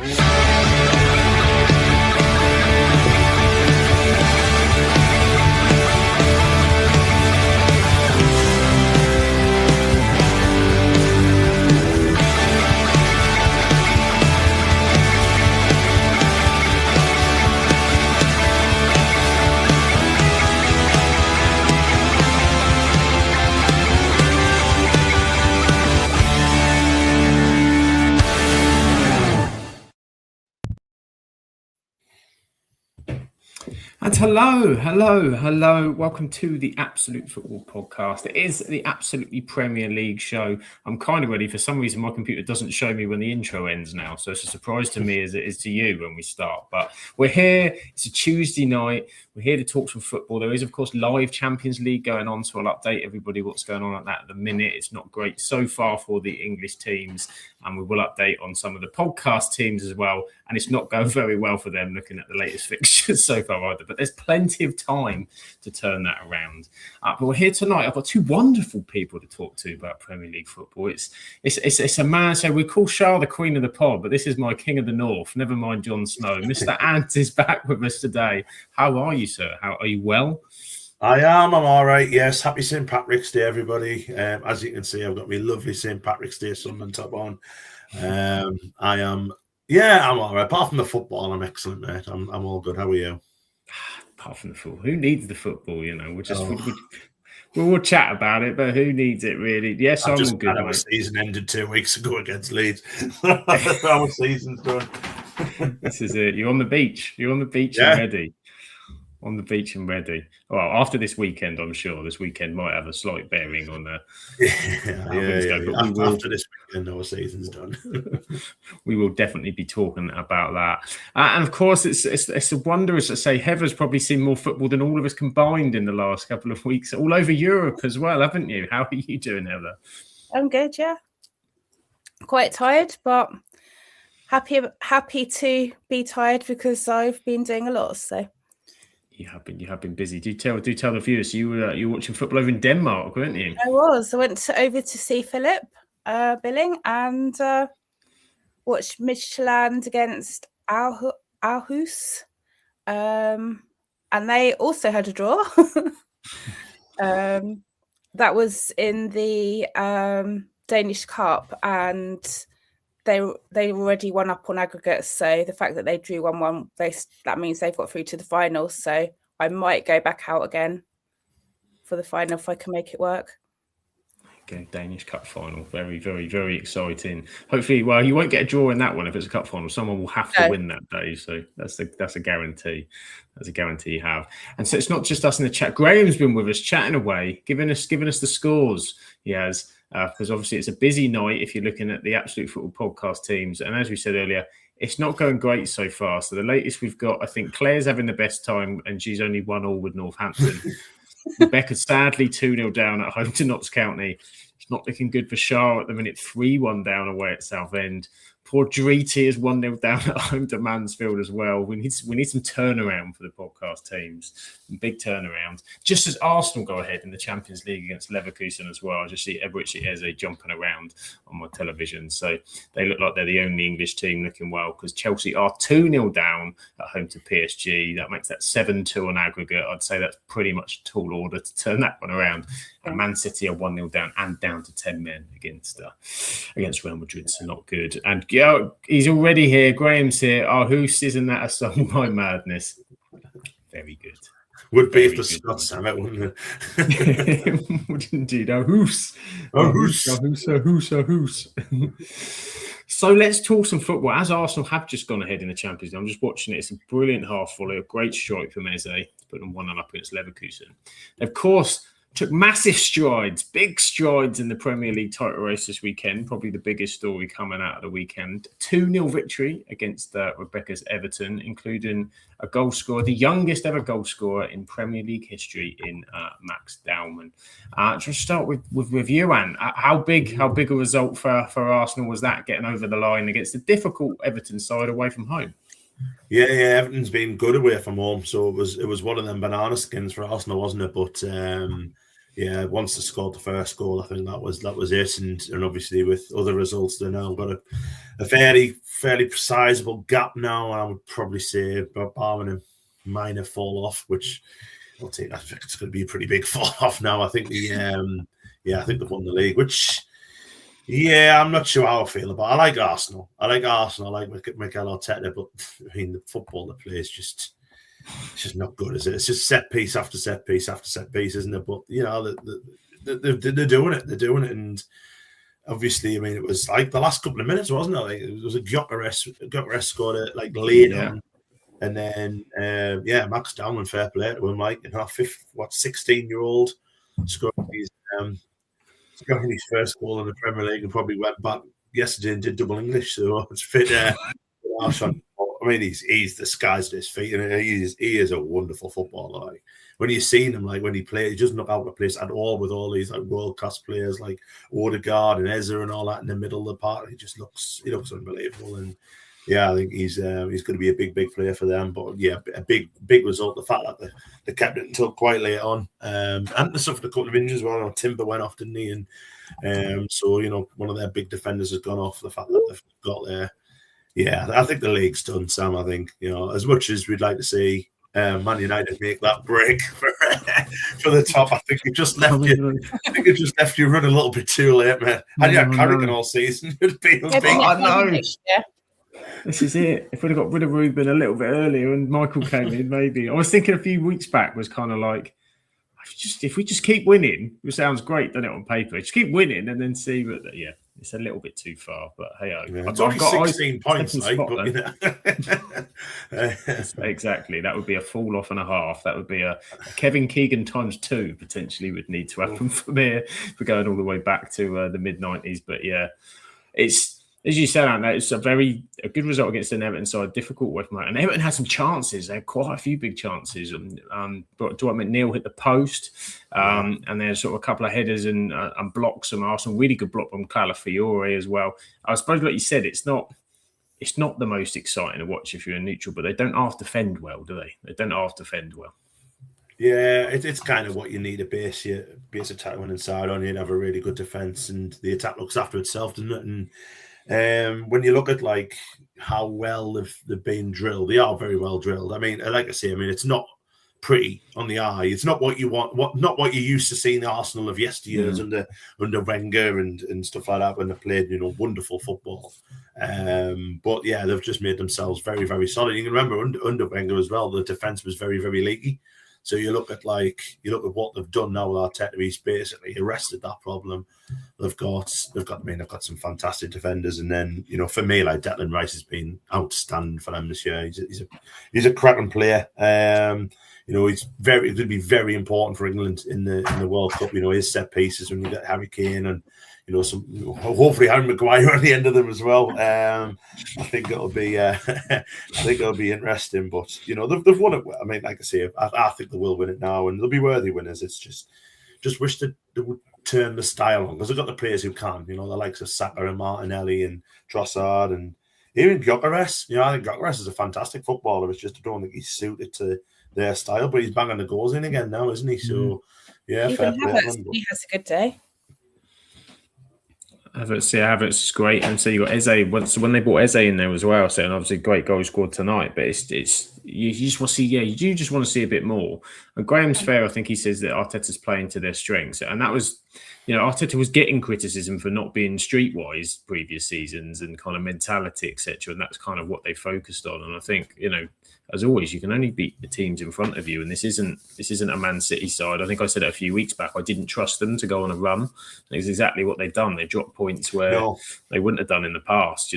And hello. Welcome to the Absolute Football Podcast. It is the Absolutely Premier League show. I'm kind of ready. For some reason, my computer doesn't show me when the intro ends now. So it's a surprise to me as it is to you when we start. But we're here. It's a Tuesday night. We're here to talk some football. There is, of course, live Champions League going on. So I'll update everybody what's going on at that at the minute. It's not great so far for the English teams. And we will update on some of the podcast teams as well. And it's not going very well for them looking at the latest fixtures so far either. But there's plenty of time to turn that around. But we're here tonight. I've got two wonderful people to talk to about Premier League football. It's a man. So we call Shah the Queen of the Pod, but this is my King of the North. Never mind Jon Snow. Mr. Ant is back with us today. How are you, sir? Are you well? I am. I'm all right. Yes. Happy St. Patrick's Day, everybody. As you can see, I've got my lovely St. Patrick's Day sunburn top on. I am. Yeah, I'm all right. Apart from the football, I'm excellent, mate. I'm all good. How are you? Apart from the football, who needs the football? You know, we'll chat about it, but who needs it really? Yes, I'm all good. Our season ended 2 weeks ago against Leeds. Our season's done. This is it. You're on the beach. And ready. On the beach and ready. Well, after this weekend, I'm sure this weekend might have a slight bearing on how things go. But after this weekend, our season's done. We will definitely be talking about that. And of course, it's a wonder, as I say, Heather's probably seen more football than all of us combined in the last couple of weeks, all over Europe as well, haven't you? How are you doing, Heather? I'm good, yeah. Quite tired, but happy to be tired because I've been doing a lot, so. You have been busy. Do tell the viewers you were watching football over in Denmark, weren't you? I was. I went over to see Philip Billing and watched Midtjylland against Aarhus, and they also had a draw. That was in the Danish Cup, and they already won up on aggregates, so the fact that they drew 1-1, that means they've got through to the final. So I might go back out again for the final if I can make it work. Okay, Danish Cup final, very, very, very exciting. Hopefully, well, you won't get a draw in that one if it's a cup final. Someone will have to win that day, so that's a guarantee. That's a guarantee you have. And so it's not just us in the chat. Graham's been with us, chatting away, giving us the scores. He has. Because obviously it's a busy night if you're looking at the Absolute Football Podcast teams. And as we said earlier, it's not going great so far. So the latest we've got, I think Claire's having the best time and she's only 1-1 with Northampton. Rebecca sadly 2-0 down at home to Notts County. It's not looking good for Shah at the minute, 3-1 down away at Southend. Poor Driti is 1-0 down at home to Mansfield as well. We need some turnaround for the podcast teams. Big turnaround. Just as Arsenal go ahead in the Champions League against Leverkusen as well. I just see Eberechi Eze jumping around on my television. So they look like they're the only English team looking well because Chelsea are 2-0 down at home to PSG. That makes that 7-2 on aggregate. I'd say that's pretty much a tall order to turn that one around. And Man City are 1-0 down and down to 10 men against Real Madrid. So not good. And he's already here. Graham's here. Aarhus, isn't that a song by Madness? Very good. Would be if the Scots sang it, wouldn't it? Would indeed. Aarhus. So let's talk some football. As Arsenal have just gone ahead in the Champions League, I'm just watching it. It's a brilliant half volley, a great strike from Eze to put them 1-0 up against Leverkusen. Of course, took massive strides, big strides in the Premier League title race this weekend. Probably the biggest story coming out of the weekend. 2-0 victory against Rebecca's Everton, including a goal scorer, the youngest ever goal scorer in Premier League history in Max Dowman. Just start with you, Anne. How big a result for Arsenal was that, getting over the line against a difficult Everton side away from home? Yeah, Everton's been good away from home, so it was one of them banana skins for Arsenal, wasn't it? But once they scored the first goal, I think that was it. And obviously with other results, they're now got a fairly sizable gap now. I would probably say barring a minor fall off, which I'll take. I think it's going to be a pretty big fall off now. I think I think they've won the league, which. Yeah, I'm not sure how I feel about it. I like Arsenal. I like Mikel Arteta, but I mean, the football they play is just not good, is it? It's just set piece after set piece after set piece, isn't it? But, you know, they're doing it. They're doing it. And obviously, I mean, it was like the last couple of minutes, wasn't it? Like, it was a Gyökeres scored it, like, late on. And then, Max Downman, fair play to him, like, 16-year-old scored his first goal in the Premier League and probably went back yesterday and did double English, so it's fit. I mean, he's disguised his feet, and he is a wonderful footballer. Like when you've seen him, like when he plays, he doesn't look out of place at all with all these like world class players like Odegaard and Eze and all that in the middle of the park. He looks unbelievable, and I think he's going to be a big player for them. But a big result. The fact that they kept it until quite late on, and they suffered a couple of injuries as well. Timber went off, didn't he? And so one of their big defenders has gone off. The fact that they've got there. Yeah, I think the league's done, Sam. I think, as much as we'd like to see Man United make that break for the top, I think it just left you run a little bit too late, man. And you had Carrigan all season. I know. This is it. If we'd have got rid of Ruben a little bit earlier and Michael came in, maybe. I was thinking a few weeks back was kind of like, if we just keep winning, which sounds great, doesn't it, on paper? Just keep winning and then see. But it's a little bit too far. But hey, it's only 16 points, exactly. That would be a fall off and a half. That would be a Kevin Keegan times 2 potentially would need to happen from here. We're going all the way back to the mid-90s. But it's. As you said, Ant, it's a good result against an Everton side, difficult away from home. And Everton had some chances. They had quite a few big chances. But Dwight McNeil hit the post, and there's sort of a couple of headers and blocks from Arsenal. Really good block from Calafiore as well. I suppose, like you said, it's not the most exciting to watch if you're a neutral, but they don't half defend well, do they? They don't half defend well. Yeah, it's kind of what you need to base attack when inside on. You'd have a really good defence, and the attack looks after itself, doesn't it? And when you look at like how well they've been drilled, they are very well drilled. I mean, like I say, it's not pretty on the eye. It's not what you want, not what you used to see in the Arsenal of yesteryears under Wenger and stuff like that when they played, wonderful football. But they've just made themselves very, very solid. You can remember under Wenger as well, the defence was very, very leaky. So you look at what they've done now with Arteta. He's basically arrested that problem. They've got some fantastic defenders, and then for me, like Declan Rice has been outstanding for them this year. He's a cracking player. He's going to be very important for England in the World Cup. His set pieces when you get Harry Kane and hopefully Harry Maguire at the end of them as well. I think it'll be interesting. But they've won it. I mean, like I say, I think they will win it now, and they'll be worthy winners. It's just wish that they would turn the style on, because they've got the players who can. The likes of Saka and Martinelli and Trossard and even Gyökeres. I think Gyökeres is a fantastic footballer. It's just I don't think he's suited to their style, but he's banging the goals in again now, isn't he? So fair play. He has a good day. Havertz is great, and so you got Eze. When they brought Eze in there as well, so obviously great goal scored tonight. But it's you just want to see, you do just want to see a bit more. And Graham's fair. I think he says that Arteta's playing to their strengths, and that was, Arteta was getting criticism for not being streetwise previous seasons and kind of mentality, etc. And that's kind of what they focused on. And I think as always, you can only beat the teams in front of you, and this isn't a Man City side. I think I said it a few weeks back. I didn't trust them to go on a run. It's exactly what they've done. They dropped points where they wouldn't have done in the past.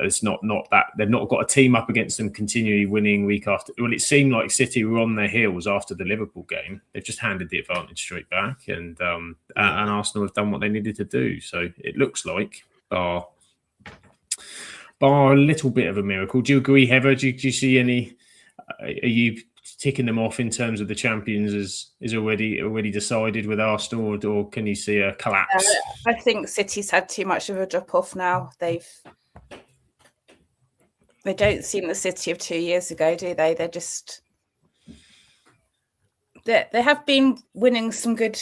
It's not that they've not got a team up against them continually winning week after. Well, it seemed like City were on their heels after the Liverpool game. They've just handed the advantage straight back, and Arsenal have done what they needed to do. So it looks like bar a little bit of a miracle. Do you agree, Heather? Do you see any? Are you ticking them off in terms of the champions is already decided with Arsenal, or can you see a collapse? I think City's had too much of a drop off now. They don't seem the City of 2 years ago, do they? They're they have been winning some good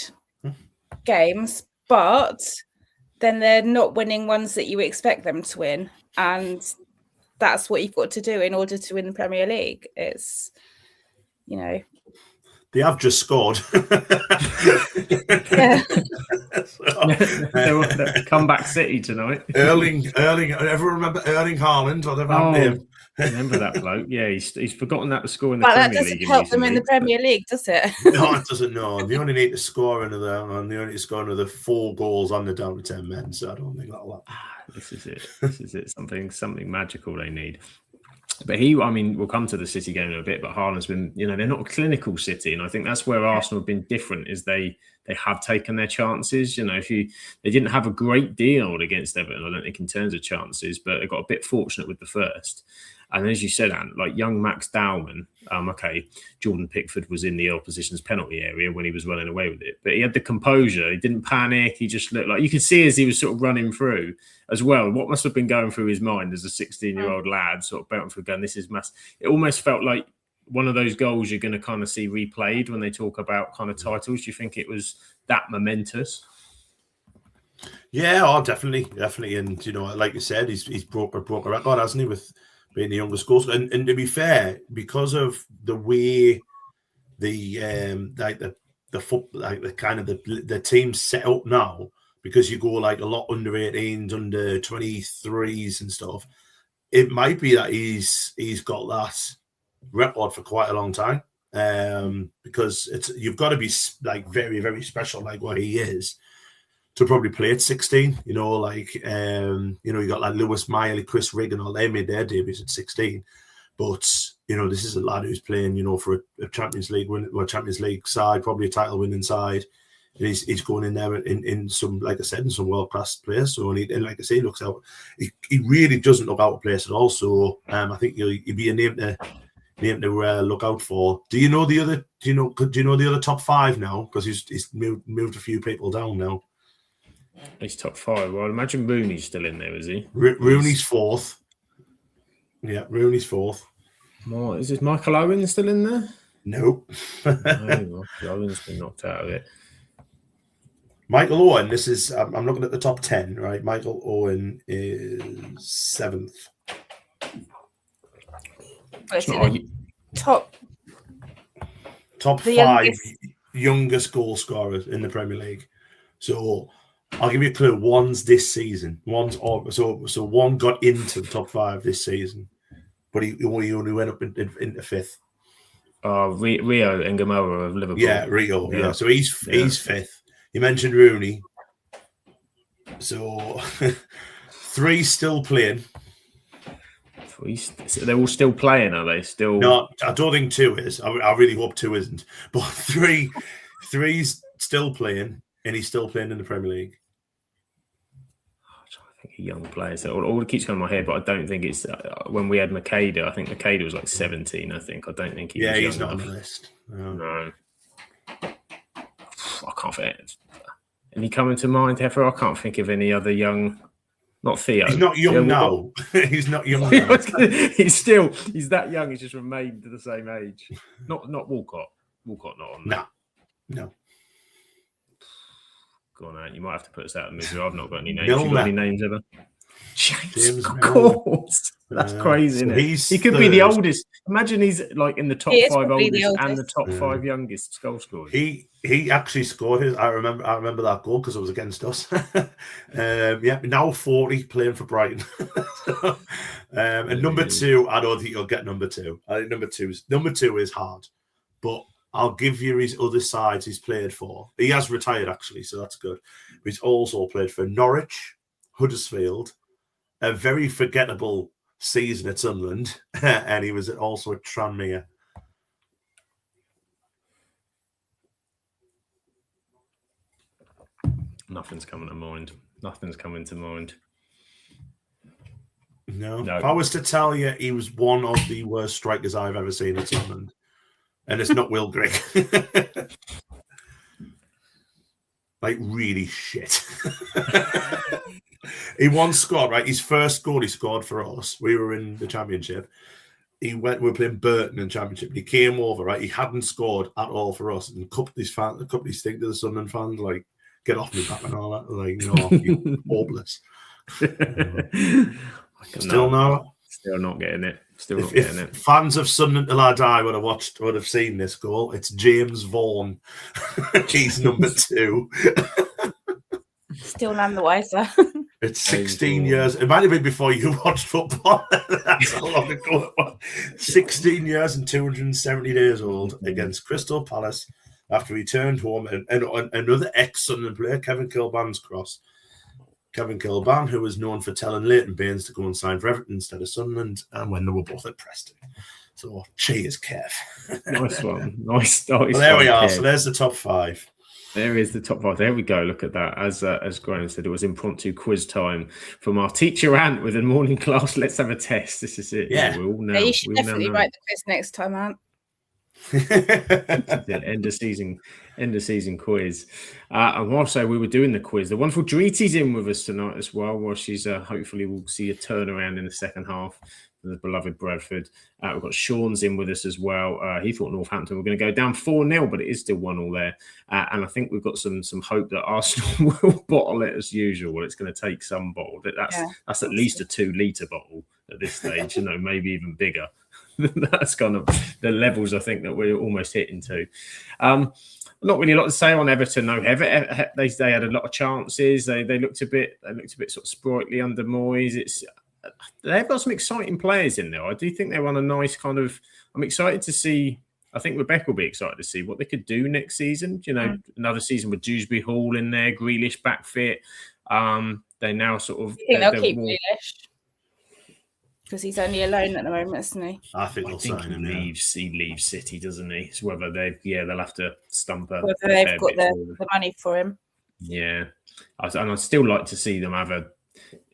games, but then they're not winning ones that you expect them to win, and that's what you've got to do in order to win the Premier League. It's, you know, they have just scored. yeah. They were the comeback City tonight. Erling. Everyone remember Erling Haaland? Whatever name. Remember that bloke? Yeah, he's forgotten that to score in the But Premier that doesn't League. help them in the Premier League, does it? No, it doesn't. No, they only need to score another. And they only need to score another 4 goals on the down to 10 men. So I don't think that'll happen. This is it. This is it. Something magical they need. But we'll come to the City game in a bit, but Haaland's been, they're not a clinical City. And I think that's where Arsenal have been different, is they have taken their chances. They didn't have a great deal against Everton, I don't think, in terms of chances, but they got a bit fortunate with the first. And as you said, Ant, like young Max Dowman, Jordan Pickford was in the opposition's penalty area when he was running away with it. But he had the composure. He didn't panic. He just looked like, you could see as he was sort of running through as well, what must have been going through his mind as a 16-year-old lad, sort of bouncing through gun. This is mass. It almost felt like one of those goals you're going to kind of see replayed when they talk about kind of titles. Do you think it was that momentous? Yeah, definitely. And, like you said, he's broke a record, hasn't he, with being the youngest goal scorer. And to be fair, because of the way the team's set up now, because you go like a lot under 18s, under 23s and stuff, it might be that he's got that record for quite a long time. Because you've got to be like very, very special, like what he is, to probably play at 16. You got like Lewis Miley, Chris Riggan, all they made their debuts at 16. But this is a lad who's playing, for a Champions League Champions League side, probably a title winning side. And he's going in there in some, like I said, in some world class players. So and like I say, he looks out. He really doesn't look out of place at all. So I think he'll be a name to look out for. Do you know the other? Do you know the other top 5 now? Because he's moved a few people down now. He's top 5. Well, I'd imagine Rooney's still in there, is he? Rooney's 4th. Yeah, Rooney's 4th. Is Michael Owen still in there? Nope. No, Michael Owen's been knocked out of it. Michael Owen, this is, I'm looking at the top 10, right? Michael Owen is 7th. Top 5 youngest goal scorers in the Premier League. So I'll give you a clue. One's this season. One got into the top 5 this season, but he only went up into 5th. Rio Ngamoura of Liverpool. Yeah, Rio. Yeah. So he's 5th. You mentioned Rooney. So 3 still playing. They're all still playing, are they? Still? No, I don't think 2 is. I really hope 2 isn't. But 3's still playing, and he's still playing in the Premier League. I'm trying to think of young players. All that keeps going in my head, but I don't think it's when we had Makeda. I think Makeda was like 17. I think. I don't think he. Yeah, he's not on the list. No. I can't think. Any coming to mind, Heifer? I can't think of any other young. Not Theo. He's not young now. He's not young now. He's that young. He's just remained the same age. Not Walcott. Walcott not on there. No. Go on, Ant. You might have to put us out of misery. I've not got any names. You got any names ever? James, of course. That's crazy, isn't it? He could be the oldest. Imagine he's like in the top 5 oldest and the top 5 youngest goal scorers. He actually scored his. I remember that goal because it was against us. Now 40, playing for Brighton. And number 2, I don't think you'll get number 2. I think number two is hard, but I'll give you his other sides he's played for. He has retired actually, so that's good. But he's also played for Norwich, Huddersfield, a very forgettable season at Sunderland, and he was also at Tranmere. Nothing's coming to mind. No. If I was to tell you, he was one of the worst strikers I've ever seen at Sunderland, and it's not Will Grigg. Like really shit. He once scored, right? His first goal he scored for us. We were in the Championship. we were playing Burton in Championship. He came over, right? He hadn't scored at all for us. And a couple of these think to the Sunderland fans, like, get off me back and all that. Like, you're hopeless. Still not getting it. If fans of Sunderland Till I Die would have seen this goal, it's James Vaughan. He's number 2. Still none the wiser. It's 16 years. It might have been before you watched football. That's how long ago it was. 16 years and 270 days old against Crystal Palace after he returned home. And another ex-Sunderland player, Kevin Kilban's cross. Kevin Kilban, who was known for telling Leighton Baines to go and sign for Everton instead of Sunderland, and when they were both at Preston. So, cheers, Kev. Nice one. Nice. Well, there we are. Kev. So there's the top 5. There is the top 5. There we go. Look at that. As Graham said, it was impromptu quiz time from our teacher Ant with a morning class. Let's have a test. This is it. Yeah. We all know. You should definitely write the quiz next time, Ant. End of season quiz. And also we were doing the quiz. The wonderful Dreety's in with us tonight as well. She's hopefully we'll see a turnaround in the second half. The beloved Bradford. We've got Sean's in with us as well. He thought Northampton were going to go down 4-0, but it is still 1-1 there. And I think we've got some hope that Arsenal will bottle it as usual. It's going to take some bottle. That's at least a 2-litre bottle at this stage, maybe even bigger. That's kind of the levels I think that we're almost hitting to. Not really a lot to say on Everton. No, they had a lot of chances. They looked a bit sort of sprightly under Moyes. They've got some exciting players in there. I do think they're on a nice kind of. I'm excited to see. I think Rebecca will be excited to see what they could do next season. Another season with Dewsbury Hall in there, Grealish back fit. They now sort of. I think they'll keep Grealish because he's only alone at the moment, isn't he? I think he leaves City, doesn't he? It's whether they'll have to stump her. Whether they've got the money for him. Yeah, and I'd still like to see them have a.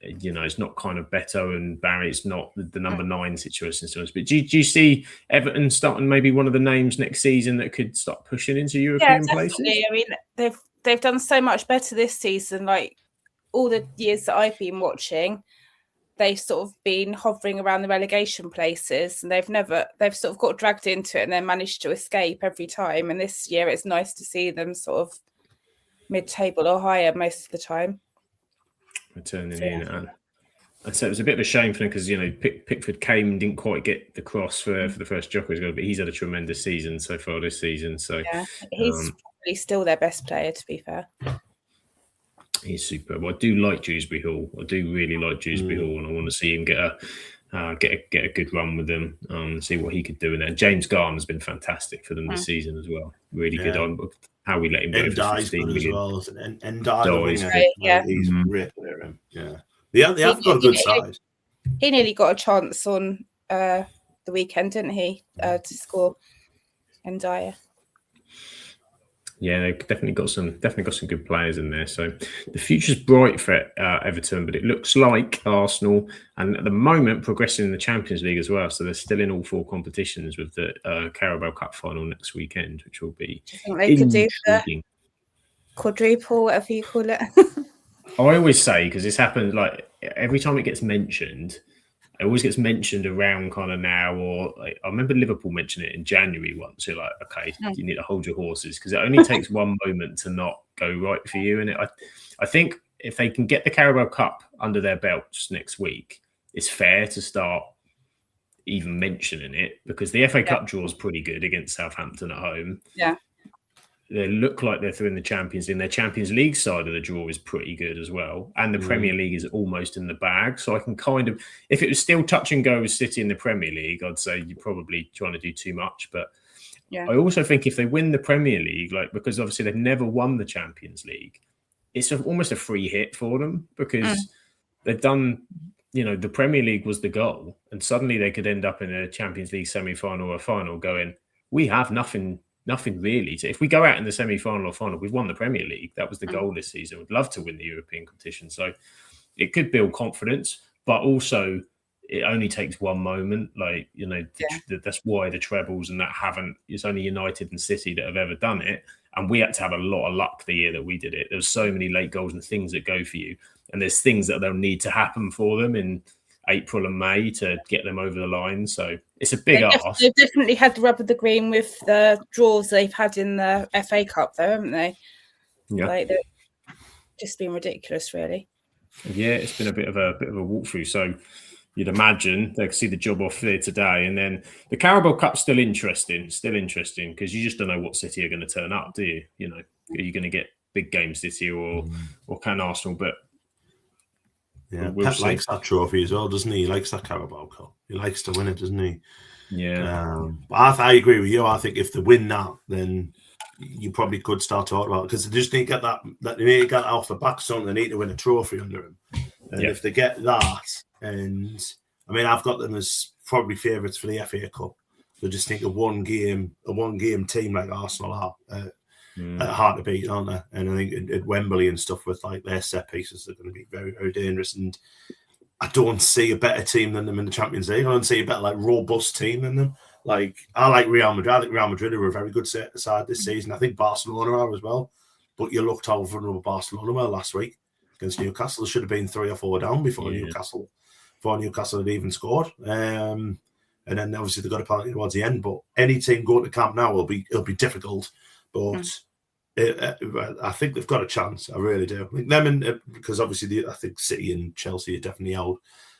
It's not kind of Beto and Barry. It's not the number 9 situation. But do you see Everton starting maybe one of the names next season that could start pushing into European places? I mean, they've done so much better this season. Like all the years that I've been watching, they've sort of been hovering around the relegation places, and they've sort of got dragged into it and then managed to escape every time. And this year, it's nice to see them sort of mid-table or higher most of the time. Returning in, and so it was a bit of a shame for them because Pickford came and didn't quite get the cross for the first Joker's goal, but he's had a tremendous season so far this season. So yeah, he's probably still their best player, to be fair. He's superb. I do like Dewsbury Hall. I do really like Dewsbury Hall, and I want to see him get a good run with them. See what he could do in there. James Garner's been fantastic for them this season as well. Really good on how we let him go for 15 million. As well, he's great player. Yeah, they've got a good side. He nearly got a chance on the weekend, didn't he, to score? Ndaya. Yeah, they've definitely got some good players in there. So the future's bright for Everton, but it looks like Arsenal, and at the moment progressing in the Champions League as well. So they're still in all 4 competitions with the Carabao Cup final next weekend, which will be. Do you think they could do the quadruple, whatever you call it? I always say, because this happens like every time it gets mentioned. It always gets mentioned around kind of now, or I remember Liverpool mentioned it in January once. You're like, okay, you need to hold your horses because it only takes one moment to not go right for you. And I think if they can get the Carabao Cup under their belts next week, it's fair to start even mentioning it because the FA Cup draw is pretty good against Southampton at home. Yeah. They look like they're through in the Champions League. Their Champions League side of the draw is pretty good as well. And the Premier League is almost in the bag. So I can kind of, if it was still touch and go with City in the Premier League, I'd say you're probably trying to do too much. But I also think if they win the Premier League, because obviously they've never won the Champions League, it's almost a free hit for them because they've done, the Premier League was the goal. And suddenly they could end up in a Champions League semi-final or final going, we have nothing really. If we go out in the semi-final or final, we've won the Premier League. That was the goal this season. We'd love to win the European competition. So it could build confidence, but also it only takes one moment. That's why the trebles and that it's only United and City that have ever done it. And we had to have a lot of luck the year that we did it. There's so many late goals and things that go for you. And there's things that they'll need to happen for them in April and May to get them over the line. So it's a big ask. They've definitely had the rub of the green with the draws they've had in the FA Cup, though, haven't they? Yeah, like they've just been ridiculous, really. Yeah, it's been a bit of a walkthrough. So you'd imagine they'll see the job off there today, and then the Carabao Cup's still interesting because you just don't know what City are going to turn up, do you? You know, are you going to get big games this year, or can Arsenal? But yeah, Pep likes that trophy as well, doesn't he? He likes that Carabao Cup. He likes to win it, doesn't he? Yeah. But I agree with you. I think if they win that, then you probably could start talking about it, because they just need to get that they need to get that off the back. So they need to win a trophy under him, and if they get that, and I mean, I've got them as probably favourites for the FA Cup. So just think a one game team like Arsenal are hard to beat, aren't they? And I think at Wembley and stuff with like their set pieces, they're going to be very, very dangerous. And I don't see a better team than them in the Champions League. I don't see a better robust team than them. Like, I like Real Madrid. I think Real Madrid are a very good side this season. I think Barcelona are as well. But you looked how vulnerable Barcelona were last week against Newcastle. There should have been 3 or 4 down before Newcastle had even scored. And then obviously they got a penalty towards the end. But any team going to camp now it'll be difficult. But I think they've got a chance. I really do. I think them, because obviously I think City and Chelsea are definitely out.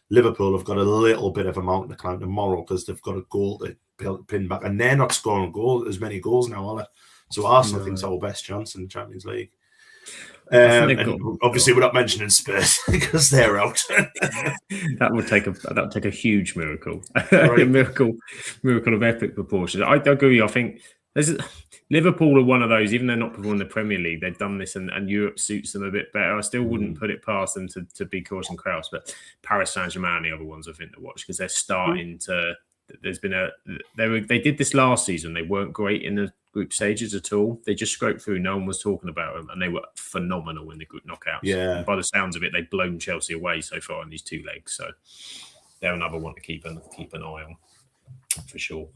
Liverpool have got a little bit of a mountain to climb tomorrow because they've got a goal to pin back, and they're not scoring as many goals now, are they? So Arsenal thinks our best chance in the Champions League. And obviously, we're not mentioning Spurs because they're out. that would take a huge miracle, a miracle of epic proportions. I agree. I think Liverpool are one of those. Even though they're not performing in the Premier League, they've done this, and Europe suits them a bit better. I still wouldn't put it past them to be Course and Kraus, but Paris Saint-Germain are the other ones I think to watch because they're starting to. There's been they did this last season. They weren't great in the group stages at all. They just scraped through. No one was talking about them, and they were phenomenal in the group knockouts. Yeah. And by the sounds of it, they've blown Chelsea away so far in these 2 legs. So they're another one to keep an eye on for sure.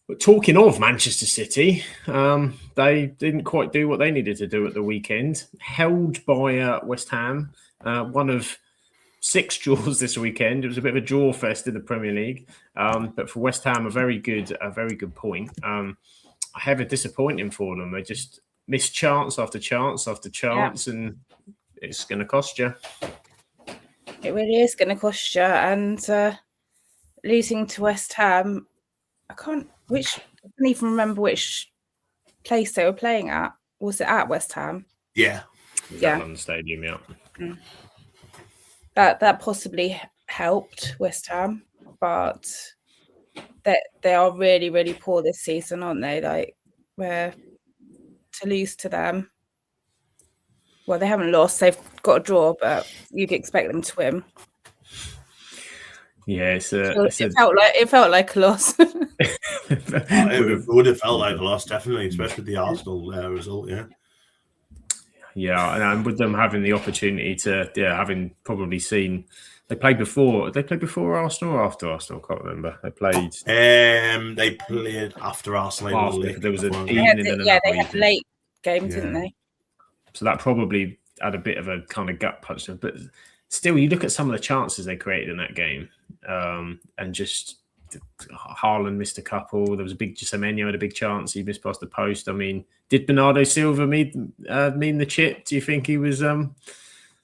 But talking of Manchester City, they didn't quite do what they needed to do at the weekend. Held by West Ham, one of 6 draws this weekend. It was a bit of a draw fest in the Premier League, but for West Ham, a very good point. I have a disappointing for them. They just missed chance after chance after chance, and it's going to cost you. It really is going to cost you. And losing to West Ham, I can't even remember which place they were playing at. Was it at West Ham? Yeah. London Stadium, yeah. That possibly helped West Ham, but they are really, really poor this season, aren't they? Like, where to lose to them. Well, they haven't lost; they've got a draw, but you'd expect them to win. Yeah, it felt like a loss. It would have felt like a loss, definitely, especially with the Arsenal result. Yeah, and with them having the opportunity to, having probably seen they played before. They played before Arsenal or after Arsenal? I can't remember. They played. They played after Arsenal. There was an evening and they had a late game, didn't they? So that probably had a bit of a kind of gut punch. But still, you look at some of the chances they created in that game, and just Haaland missed a couple. There was a big Semenyo had a big chance. He missed past the post. I mean, did Bernardo Silva mean the chip? Do you think he was? Do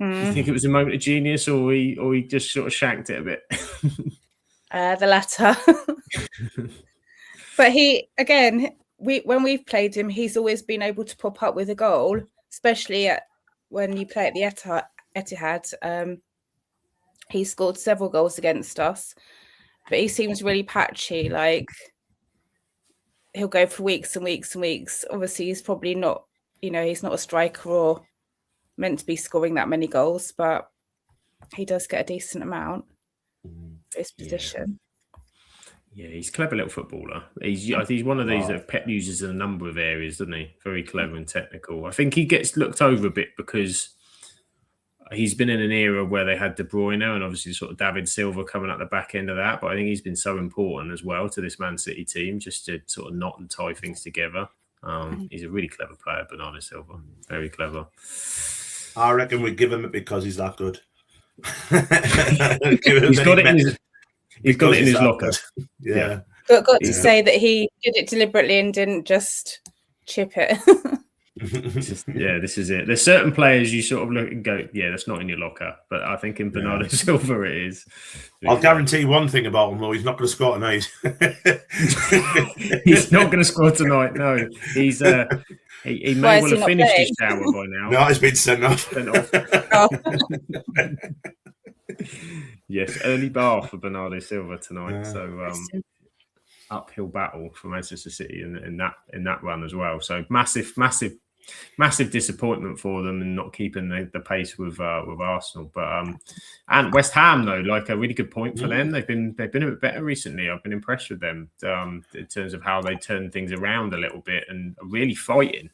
you think it was a moment of genius, or he just sort of shanked it a bit? The latter. But when we've played him, he's always been able to pop up with a goal, especially when you play at the Etihad. He scored several goals against us, but he seems really patchy. Like, he'll go for weeks and weeks and weeks. Obviously, he's probably not, he's not a striker or meant to be scoring that many goals, but he does get a decent amount for his position. Yeah, he's a clever little footballer. He's one of these that Pep uses in a number of areas, doesn't he? Very clever and technical. I think he gets looked over a bit because he's been in an era where they had De Bruyne and obviously sort of David Silva coming at the back end of that. But I think he's been so important as well to this Man City team just to sort of knot and tie things together. He's a really clever player, Bernardo Silva. Very clever. I reckon we'd give him it because he's that good. He's got it in his. He's got it in his locker. Yeah. Got to say that he did it deliberately and didn't just chip it. This is it. There's certain players you sort of look and go, yeah, that's not in your locker. But I think in Bernardo Silva it is. I'll guarantee one thing about him, though. He's not going to score tonight. He's not going to score tonight. No, he's he may well have finished his shower by now. No, he's been sent off. Yes, early bar for Bernardo Silva tonight. So uphill battle for Manchester City in that run as well. So massive disappointment for them and not keeping the pace with Arsenal. But and West Ham though, like a really good point for them. They've been a bit better recently. I've been impressed with them in terms of how they turn things around a little bit and are really fighting.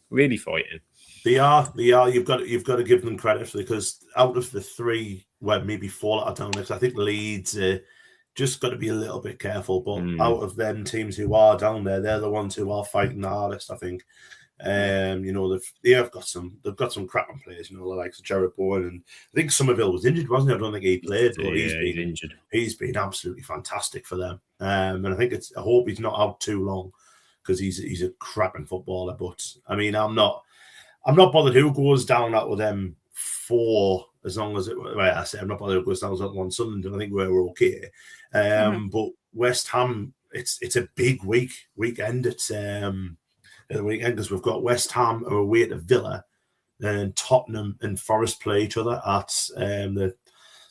They are. You've got to give them credit because out of the three, well, maybe four that are down there, I think Leeds just got to be a little bit careful. But out of them teams who are down there, they're the ones who are fighting the hardest, I think. They've got some cracking players, the likes of Jared Bowen, and I think Somerville was injured, wasn't he? I don't think he played, but he's injured. He's been absolutely fantastic for them, and I hope he's not out too long because he's a cracking footballer. But I mean, I'm not bothered who goes down out with them four, as long as I'm not bothered who goes down with one Sunderland, and I think we're okay. But West Ham, it's a big weekend. It's the weekend because we've got West Ham away to Villa, and Tottenham and Forest play each other at the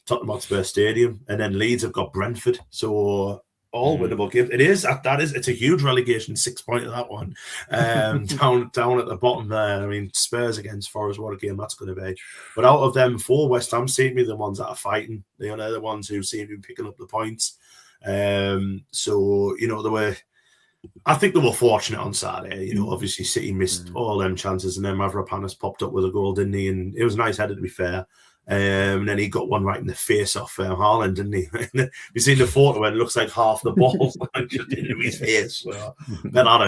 Tottenham Hotspur Stadium, and then Leeds have got Brentford. So all winnable games. It's a huge relegation 6 point of that one. Down at the bottom there. I mean, Spurs against Forest, what a game that's going to be. But out of them four, West Ham seem to be the ones that are fighting. They're the ones who seem to be picking up the points. I think they were fortunate on Saturday. Obviously City missed all them chances, and then Mavropanos popped up with a goal, didn't he? And it was a nice header, to be fair. And then he got one right in the face off Haaland, didn't he? You seen the photo when it looks like half the ball just into his face. So then that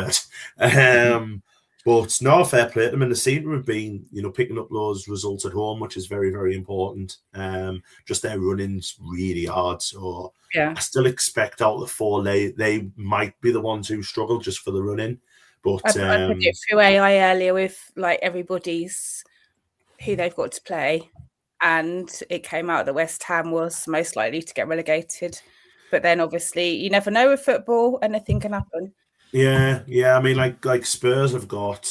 hurt. But no, fair play to them. And they seem to have been, picking up those results at home, which is very, very important. Just their running's really hard. So I still expect out of the four, they might be the ones who struggle just for the running. But I put it through AI earlier with like everybody's who they've got to play, and it came out that West Ham was most likely to get relegated. But then obviously you never know with football, anything can happen. Yeah. I mean, like Spurs have got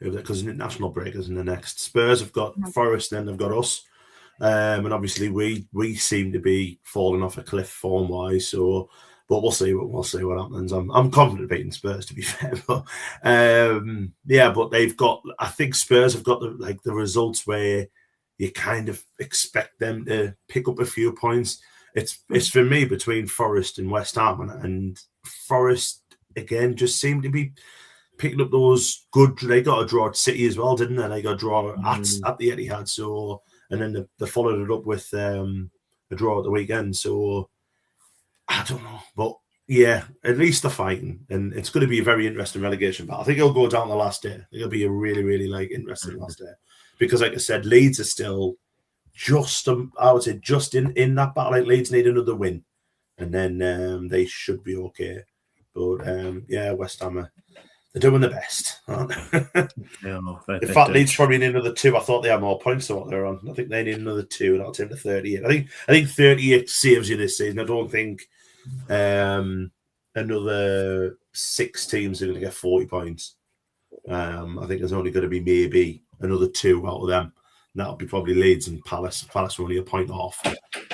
because international break is in the next. Spurs have got Forest, then they've got us, and obviously we seem to be falling off a cliff form wise. So, but we'll see what happens. I'm confident beating Spurs, to be fair, but but they've got. I think Spurs have got the results where you kind of expect them to pick up a few points. It's for me between Forest and West Ham, and Forest again just seem to be picking up those good. They got a draw at City as well, didn't they? They got a draw at the Etihad, so and then they followed it up with a draw at the weekend. So I don't know, but yeah, at least they're fighting, and it's going to be a very interesting relegation. But I think it'll go down the last day. It'll be a really, really interesting last day because, like I said, Leeds are still. I would say just in that battle. Like Leeds need another win, and then they should be okay. But West Ham they're doing the best, aren't they? In fact, Leeds probably need another 2. I thought they had more points than what they're on. I think they need another 2, and that'll take them to 38. I think 38 saves you this season. I don't think another 6 teams are going to get 40 points. I think there's only going to be maybe another 2 out of them. That'll be probably Leeds and Palace. Palace are only a point off.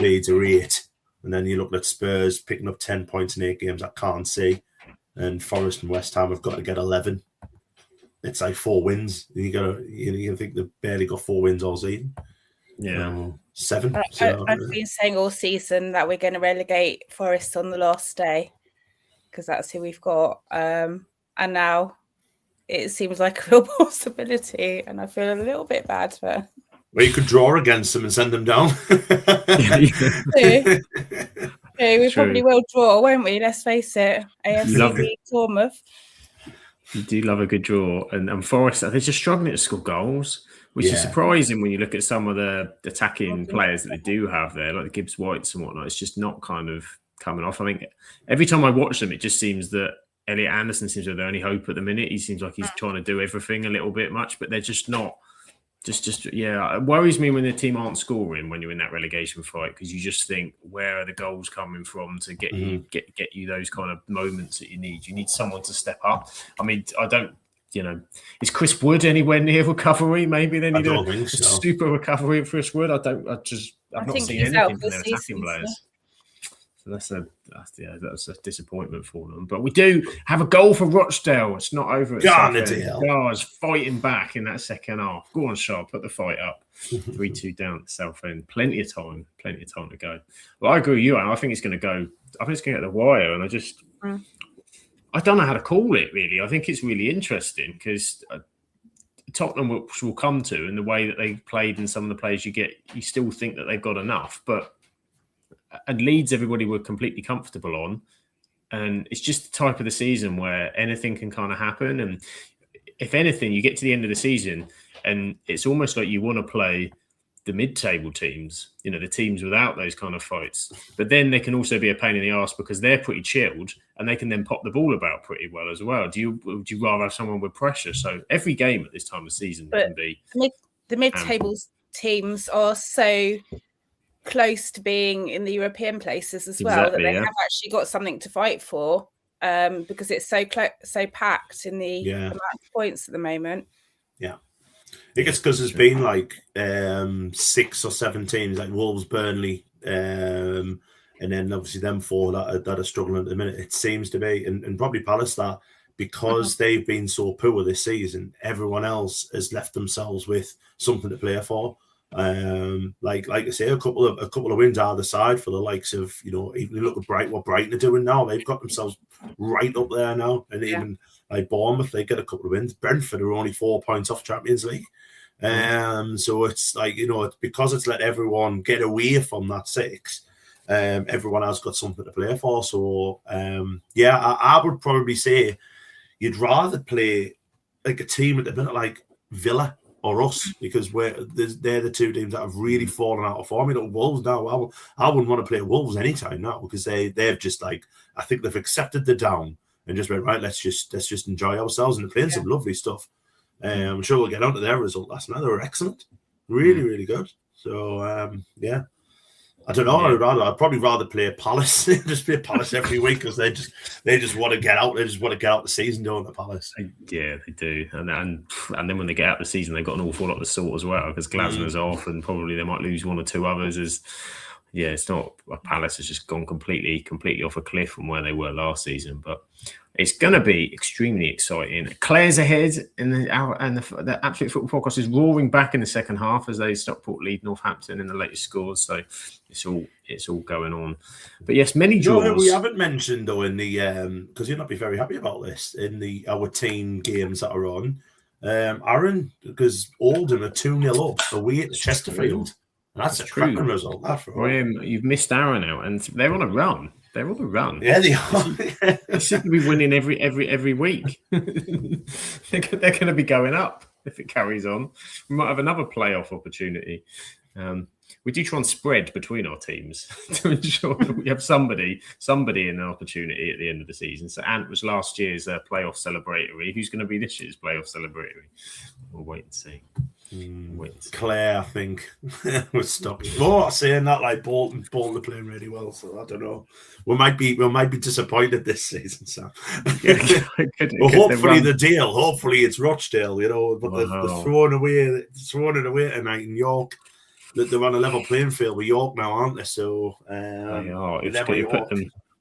Leeds are 8. And then you look at Spurs picking up 10 points in 8 games. I can't see. And Forest and West Ham have got to get 11. It's like 4 wins. You think they've barely got 4 wins all season. Yeah. 7. I've been saying all season that we're going to relegate Forest on the last day because that's who we've got. And now it seems like a real possibility, and I feel a little bit bad for. Well, you could draw against them and send them down. We probably will draw, won't we? Let's face it. AFC Bournemouth. You do love a good draw, and Forest they're just struggling to score goals. which is surprising when you look at some of the attacking players that they do have there, like the Gibbs Whites and whatnot. It's just not kind of coming off. I think every time I watch them, it just seems that Elliot Anderson seems to be the only hope at the minute. He seems like he's trying to do everything a little bit much, but they're just not. It worries me when the team aren't scoring when you're in that relegation fight, because you just think, where are the goals coming from to get you those kind of moments that you need? You need someone to step up. I mean, I don't, is Chris Wood anywhere near recovery? Maybe they need a super recovery of Chris Wood. I've not seen anything from their attacking players. So that's a disappointment for them. But we do have a goal for Rochdale. It's not over. Guards fighting back in that second half. Go on, Sharp, put the fight up. 3-2 down at Southend. Plenty of time to go. Well, I agree with you, Anne. I think it's going to go. I think it's going to get the wire, and I don't know how to call it, really. I think it's really interesting because Tottenham will come to, and the way that they played and some of the players you get, you still think that they've got enough, but. And Leeds, everybody were completely comfortable on. And it's just the type of the season where anything can kind of happen. And if anything, you get to the end of the season and it's almost like you want to play the mid-table teams, the teams without those kind of fights. But then they can also be a pain in the arse because they're pretty chilled and they can then pop the ball about pretty well as well. Would you rather have someone with pressure? So every game at this time of season can be... The mid-table teams are so... close to being in the European places as well, that they have actually got something to fight for, because it's so packed in the amount of points at the moment. Yeah, I think it's because there's been like 6 or 7 teams like Wolves, Burnley, and then obviously them 4 that are struggling at the minute. It seems to be, and probably Palace, that because they've been so poor this season, everyone else has left themselves with something to play for. Like I say, a couple of wins either side for the likes of, even look at what Brighton are doing now. They've got themselves right up there now, and even like Bournemouth, they get a couple of wins. Brentford are only 4 points off Champions League. So it's like, it's because it's let everyone get away from that 6. Everyone has got something to play for. So I would probably say you'd rather play like a team at the minute like Villa or us, because they're the 2 teams that have really fallen out of form. Wolves now, I wouldn't want to play Wolves anytime now, because they've just I think they've accepted the down and just went, right, let's just enjoy ourselves, and they're playing some lovely stuff. I'm sure we'll get onto their result last night. They were excellent, really, really good. So I don't know. I'd probably rather play Palace. Just play Palace every week, because they just want to get out. They just want to get out the season, don't they, Palace? Yeah, they do. And then when they get out the season, they've got an awful lot to sort as well, because Glasner's off, and probably they might lose 1 or 2 others. It's not. Palace has just gone completely off a cliff from where they were last season. But it's going to be extremely exciting. Claire's ahead, and the Absolute Football Podcast is roaring back in the second half as they Stockport lead Northampton in the latest scores. So it's all going on. But yes, many draws. We haven't mentioned though in the because you'll not be very happy about this in our team games that are on. Aaron, because Oldham are 2-0 up away at Chesterfield. That's a cracking result. You've missed Aaron out, and they're on a run. Yeah, they are. They seem to be winning every week. They're going to be going up if it carries on. We might have another playoff opportunity. We do try and spread between our teams to ensure that we have somebody in an opportunity at the end of the season. So Ant was last year's playoff celebratory. Who's going to be this year's playoff celebratory? We'll wait and see. Claire, I think, was stopping. Oh, saying that, like Bolton are playing really well, so I don't know. We might be disappointed this season, Sam. Well, hopefully it's Rochdale, but they're throwing it away tonight in York. They're on a level playing field with York now, aren't they? So they are.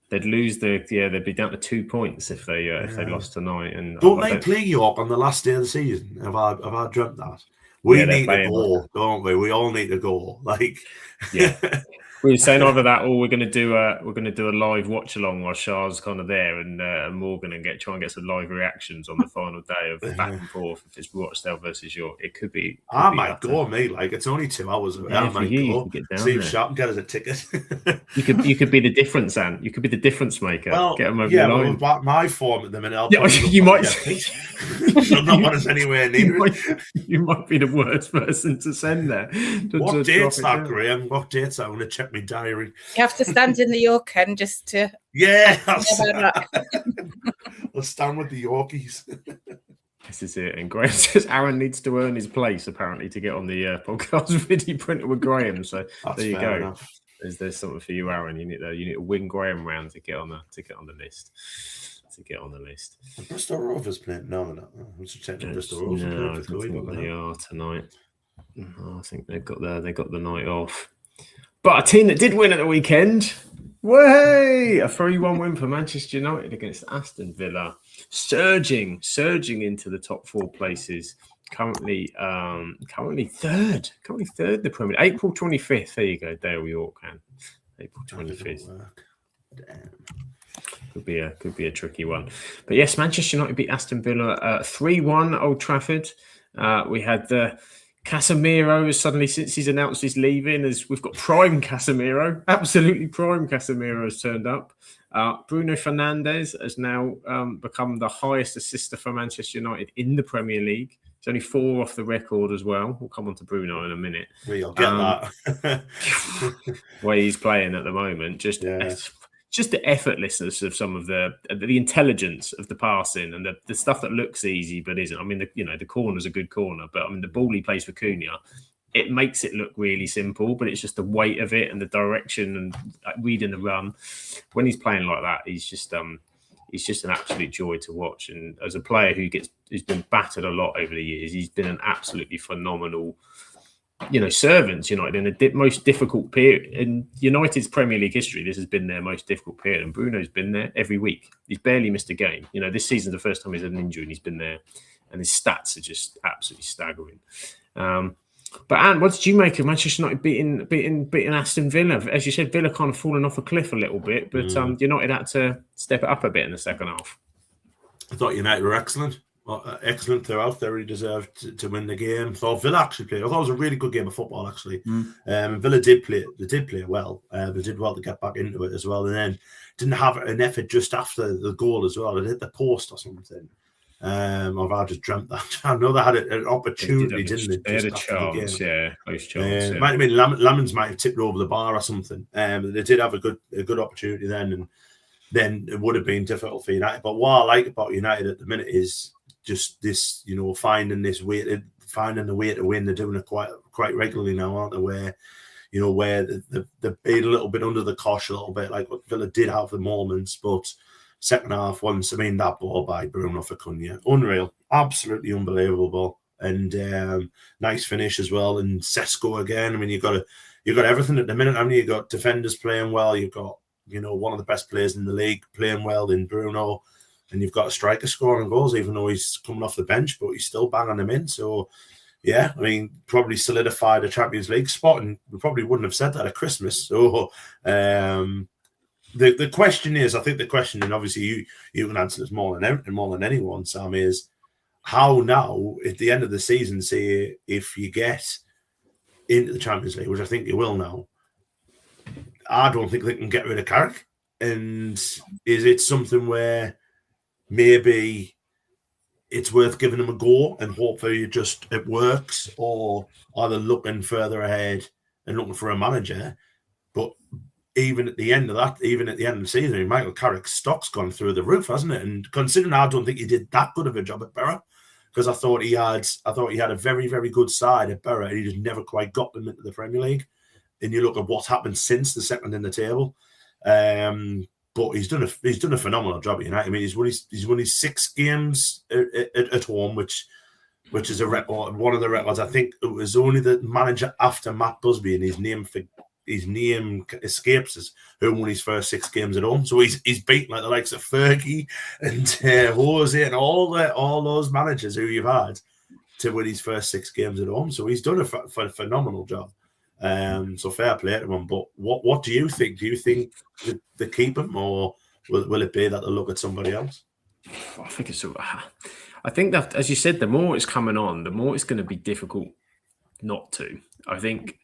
They'd lose they'd be down to 2 points if they lost tonight. And don't they play York on the last day of the season? Have I dreamt that? We need to go, don't we? We all need to go. We were saying either that, or we're going to do a live watch along while Shah's kind of there, and Morgan, and try and get some live reactions on the final day of back and forth. If it's Rochdale versus York, it could be. I might go, mate. Like, it's only 2 hours away. I might go. See if Sharp can get us a ticket. You could be the difference, Ant. You could be the difference maker. Well, get them over the line. Well, my form at the minute, you might. I'm not want us anywhere near it. You might be the worst person to send there. What date's that, Graham? What date's that? I'm going to check my diary. You have to stand in the York end just to. Yeah, I'll stand with the Yorkies. This is it. And Graham says Aaron needs to earn his place, apparently, to get on the podcast video printer with Graham. So there you go. Enough. There's something for you, Aaron. You need to win Graham round to get on the list. Bristol Rovers playing? No, they're not. I'm just checking Bristol Rovers. No, I don't think they are tonight. No, I think they got the night off. But a team that did win at the weekend. Way! A 3-1 win for Manchester United against Aston Villa. Surging into the top 4 places. Currently third. Currently third in the Premier League. April 25th. There you go, Dale York. April 25th. Damn. Could be a tricky one. But yes, Manchester United beat Aston Villa 3-1 Old Trafford. We had Casemiro suddenly, since he's announced he's leaving, as we've got prime Casemiro, absolutely prime Casemiro has turned up. Bruno Fernandes has now become the highest assister for Manchester United in the Premier League. It's only 4 off the record as well. We'll come on to Bruno in a minute. We'll get that. Where he's playing at the moment, just the effortlessness of some of the intelligence of the passing and the stuff that looks easy but isn't. I mean, the corner's a good corner, but I mean the ball he plays for Cunha, it makes it look really simple, but it's just the weight of it and the direction and reading the run. When he's playing like that, he's just an absolute joy to watch. And as a player who's been battered a lot over the years, he's been an absolutely phenomenal. Servants United in the most difficult period in United's Premier League history. This has been their most difficult period, and Bruno's been there every week. He's barely missed a game. This season's the first time he's had an injury, and he's been there, and his stats are just absolutely staggering. But Ant, what did you make of Manchester United beating Aston Villa? As you said, Villa kind of fallen off a cliff a little bit, but United had to step it up a bit in the second half. I thought United were excellent. Excellent throughout. They really deserved to win the game. I thought Villa actually played. I thought it was a really good game of football, actually. Villa did play. They did play well. They did well to get back into it as well, and then didn't have an effort just after the goal as well. It hit the post or something. Or I just dreamt that. I know they had an opportunity, didn't they? They had a chance, close chance. Might have been Lemons might have tipped over the bar or something. They did have a good opportunity then then it would have been difficult for United. But what I like about United at the minute is just this, finding the way to win. They're doing it quite regularly now, aren't they? Where they've been a little bit under the cosh a little bit, like what Villa did have the moments, but second half that ball by Bruno for Cunha, unreal, absolutely unbelievable, and nice finish as well. And Sesko again. I mean, you've got everything at the minute. I mean, you've got defenders playing well. You've got one of the best players in the league playing well in Bruno. And you've got a striker scoring goals, even though he's coming off the bench, but he's still banging them in. So, yeah, I mean, probably solidified a Champions League spot, and we probably wouldn't have said that at Christmas. So, the question is, I think the question, and obviously you can answer this more than anyone, Sam, is how now at the end of the season, say if you get into the Champions League, which I think you will now, I don't think they can get rid of Carrick. And is it something where maybe it's worth giving them a go and hopefully it works, or are they looking further ahead and looking for a manager? But even at the end of the season, Michael Carrick's stock's gone through the roof, hasn't it? And considering I don't think he did that good of a job at Borough, because I thought he had a very, very good side at Borough, and he just never quite got them into the Premier League. And you look at what's happened since the second in the table. But he's done a phenomenal job at United. I mean, he's won his 6 games at home, which is a record. One of the records, I think it was only the manager after Matt Busby, and his name escapes us, who won his first 6 games at home. So he's beaten like the likes of Fergie and Jose and all those managers who you've had to win his first 6 games at home. So he's done a phenomenal job. So fair play to them. But what do you think? Do you think they keep him, or will it be that they look at somebody else? I think it's I think that, as you said, the more it's coming on, the more it's going to be difficult not to. I think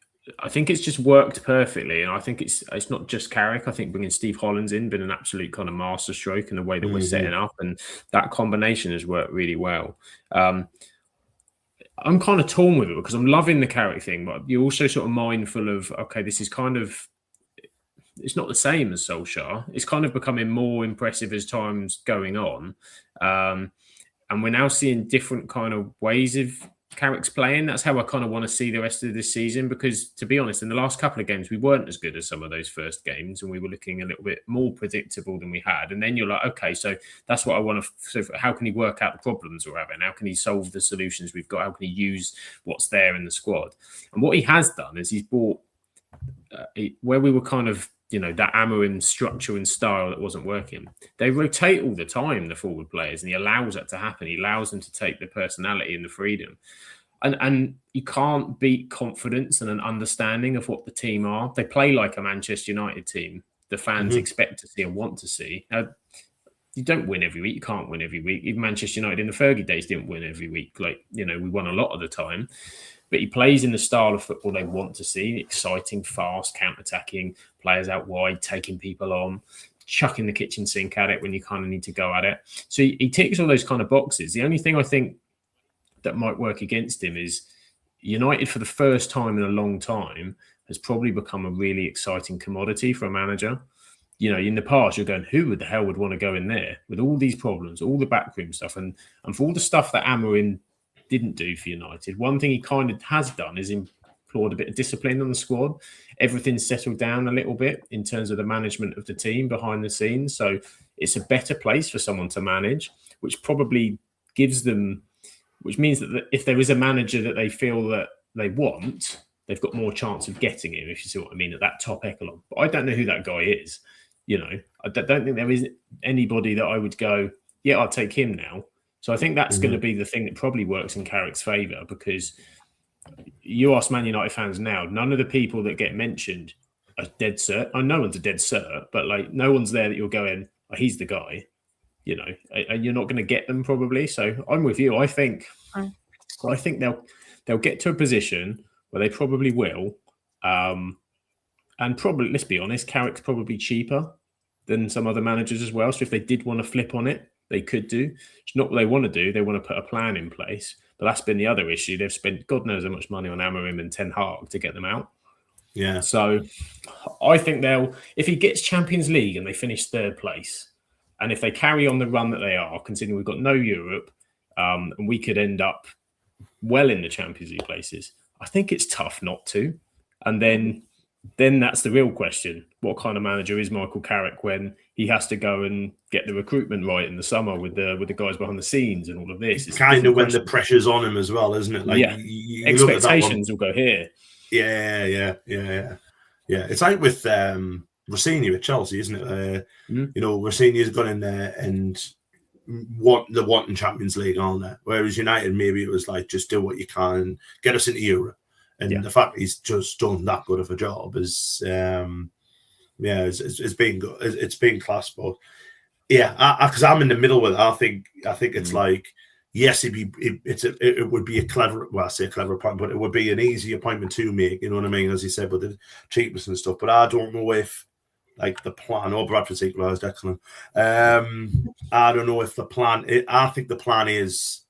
it's just worked perfectly, and I think it's not just Carrick. I think bringing Steve Holland's in been an absolute kind of masterstroke in the way that we're setting up, and that combination has worked really well. I'm kind of torn with it because I'm loving the Carrick thing, but you're also sort of mindful of, okay, this is kind of, it's not the same as Solskjaer. It's kind of becoming more impressive as time's going on. And we're now seeing different kind of ways of Carrick's playing. That's how I kind of want to see the rest of this season, because to be honest, in the last couple of games, we weren't as good as some of those first games, and we were looking a little bit more predictable than we had. And then you're like, okay, so that's what I want to, so how can he work out the problems we're having? How can he solve the solutions we've got? How can he use what's there in the squad? And what he has done is he's brought, where we were kind of, that Amorim structure and style that wasn't working. They rotate all the time, the forward players, and he allows that to happen. He allows them to take the personality and the freedom. And you can't beat confidence and an understanding of what the team are. They play like a Manchester United team the fans expect to see and want to see. You don't win every week. You can't win every week. Even Manchester United in the Fergie days didn't win every week. We won a lot of the time. But he plays in the style of football they want to see, exciting, fast, counter-attacking, players out wide, taking people on, chucking the kitchen sink at it when you kind of need to go at it. So he ticks all those kind of boxes. The only thing I think that might work against him is United, for the first time in a long time, has probably become a really exciting commodity for a manager. In the past, you're going, who the hell would want to go in there with all these problems, all the backroom stuff, and for all the stuff that Amorim didn't do for United. One thing he kind of has done is implored a bit of discipline on the squad. Everything's settled down a little bit in terms of the management of the team behind the scenes. So it's a better place for someone to manage, which probably gives them, which means that if there is a manager that they feel that they want, they've got more chance of getting him, if you see what I mean, at that top echelon. But I don't know who that guy is. I don't think there is anybody that I would go, yeah, I'll take him now. So I think that's going to be the thing that probably works in Carrick's favour, because you ask Man United fans now, none of the people that get mentioned are dead cert. No one's a dead cert, but no one's there that you're going, oh, he's the guy, and you're not going to get them probably. So I'm with you. I think they'll get to a position where they probably will. And probably, let's be honest, Carrick's probably cheaper than some other managers as well. So if they did want to flip on it, they could do. It's not what they want to do. They want to put a plan in place. But that's been the other issue. They've spent God knows how much money on Amorim and Ten Hag to get them out. Yeah. So I think if he gets Champions League and they finish third place, and if they carry on the run that they are, considering we've got no Europe, and we could end up well in the Champions League places, I think it's tough not to. And then that's the real question. What kind of manager is Michael Carrick when he has to go and get the recruitment right in the summer with the guys behind the scenes and all of this? It's kind of when the pressure's on him as well, isn't it? You expectations will go here. Yeah. It's like with Rossini at Chelsea, isn't it? Rossini's gone in there and they're wanting Champions League on there. Whereas United, maybe it was like, just do what you can, get us into Europe. And the fact he's just done that good of a job is, it's been good. It's been class, but because I'm in the middle with it. I think it's like, yes, it would be a clever. Well, I say a clever appointment, but it would be an easy appointment to make. You know what I mean? As you said, with the cheapness and stuff. But I don't know if the plan. Oh, Bradford's equalised, excellent. I don't know if the plan. I think the plan is,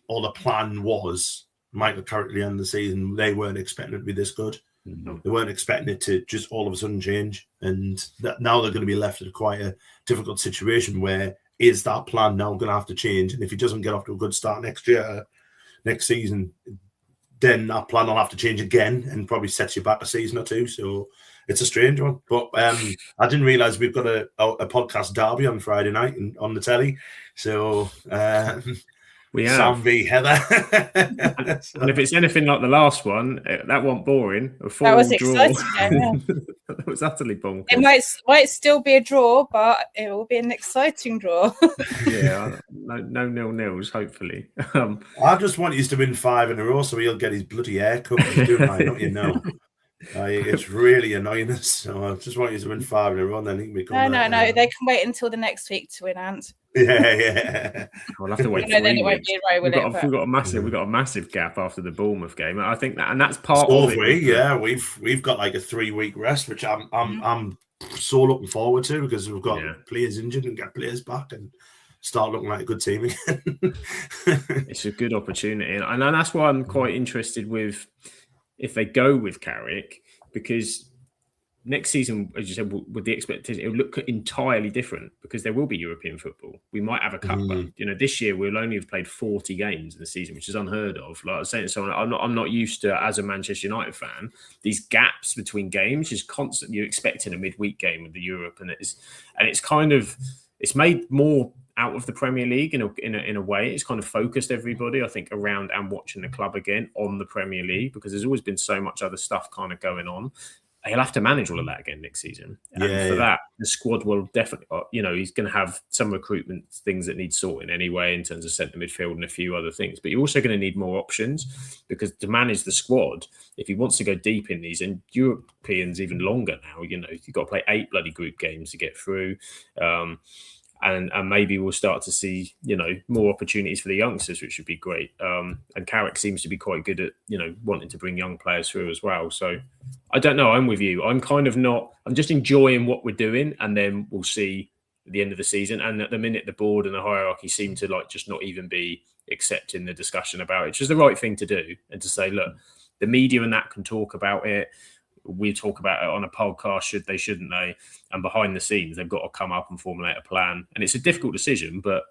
or the plan was, Michael Carrick at the end of the season, they weren't expecting it to be this good. No. They weren't expecting it to just all of a sudden change. And now they're going to be left in quite a difficult situation where is that plan now going to have to change? And if he doesn't get off to a good start next season, then that plan will have to change again and probably sets you back a season or two. So it's a strange one. But I didn't realise we've got a podcast derby on Friday night on the telly. So... we have Sam v Heather. And if it's anything like the last one, that wasn't boring. That was exciting. Yeah. It was utterly bonkers. It might still be a draw, but it will be an exciting draw. Yeah, no nil-nils, hopefully. I just want you to win 5 in a row so he'll get his bloody hair cut. He's doing right, don't you know? It's really annoying us. So I just want you to win 5 in a row, and then he can become. No. They can wait until the next week to win, Ant. Yeah. I'll have to wait 3 then it won't weeks. be a row, We've got a massive gap after the Bournemouth game. I think that, and that's part So of it. Yeah, we've got like a 3-week rest, which I'm so looking forward to, because we've got players injured and get players back and start looking like a good team again. It's a good opportunity, and that's why I'm quite interested with if they go with Carrick, because next season, as you said, with the expectation, it will look entirely different, because there will be European football. We might have a cup run. This year we'll only have played 40 games in the season, which is unheard of. Like I was saying to someone, I'm not used to, as a Manchester United fan, these gaps between games is constant. You're expecting a midweek game with the Europe, and it's kind of, it's made more out of the Premier League in a way. It's kind of focused everybody, I think, around and watching the club again on the Premier League, because there's always been so much other stuff kind of going on. He'll have to manage all of that again next season. And for that, the squad will definitely, he's going to have some recruitment things that need sorting anyway in terms of centre midfield and a few other things. But you're also going to need more options, because to manage the squad, if he wants to go deep in these, and Europeans even longer now, you've got to play 8 bloody group games to get through. And maybe we'll start to see, more opportunities for the youngsters, which would be great. And Carrick seems to be quite good at, wanting to bring young players through as well. So I don't know. I'm with you. I'm kind of not. I'm just enjoying what we're doing, and then we'll see at the end of the season. And at the minute, the board and the hierarchy seem to just not even be accepting the discussion about it, which is the right thing to do, and to say, look, the media and that can talk about it. We talk about it on a podcast, shouldn't they? And behind the scenes, they've got to come up and formulate a plan. And it's a difficult decision, but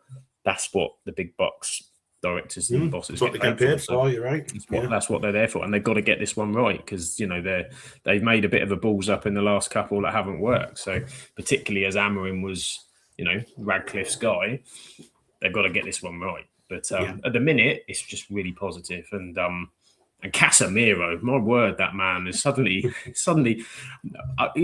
that's what the big box directors and bosses what they get paid for. You're right. That's what they're there for, and they've got to get this one right, because they've made a bit of a balls up in the last couple that haven't worked. So particularly as Amorim was, Radcliffe's guy, they've got to get this one right. But at the minute, it's just really positive. And Casemiro, my word, that man is suddenly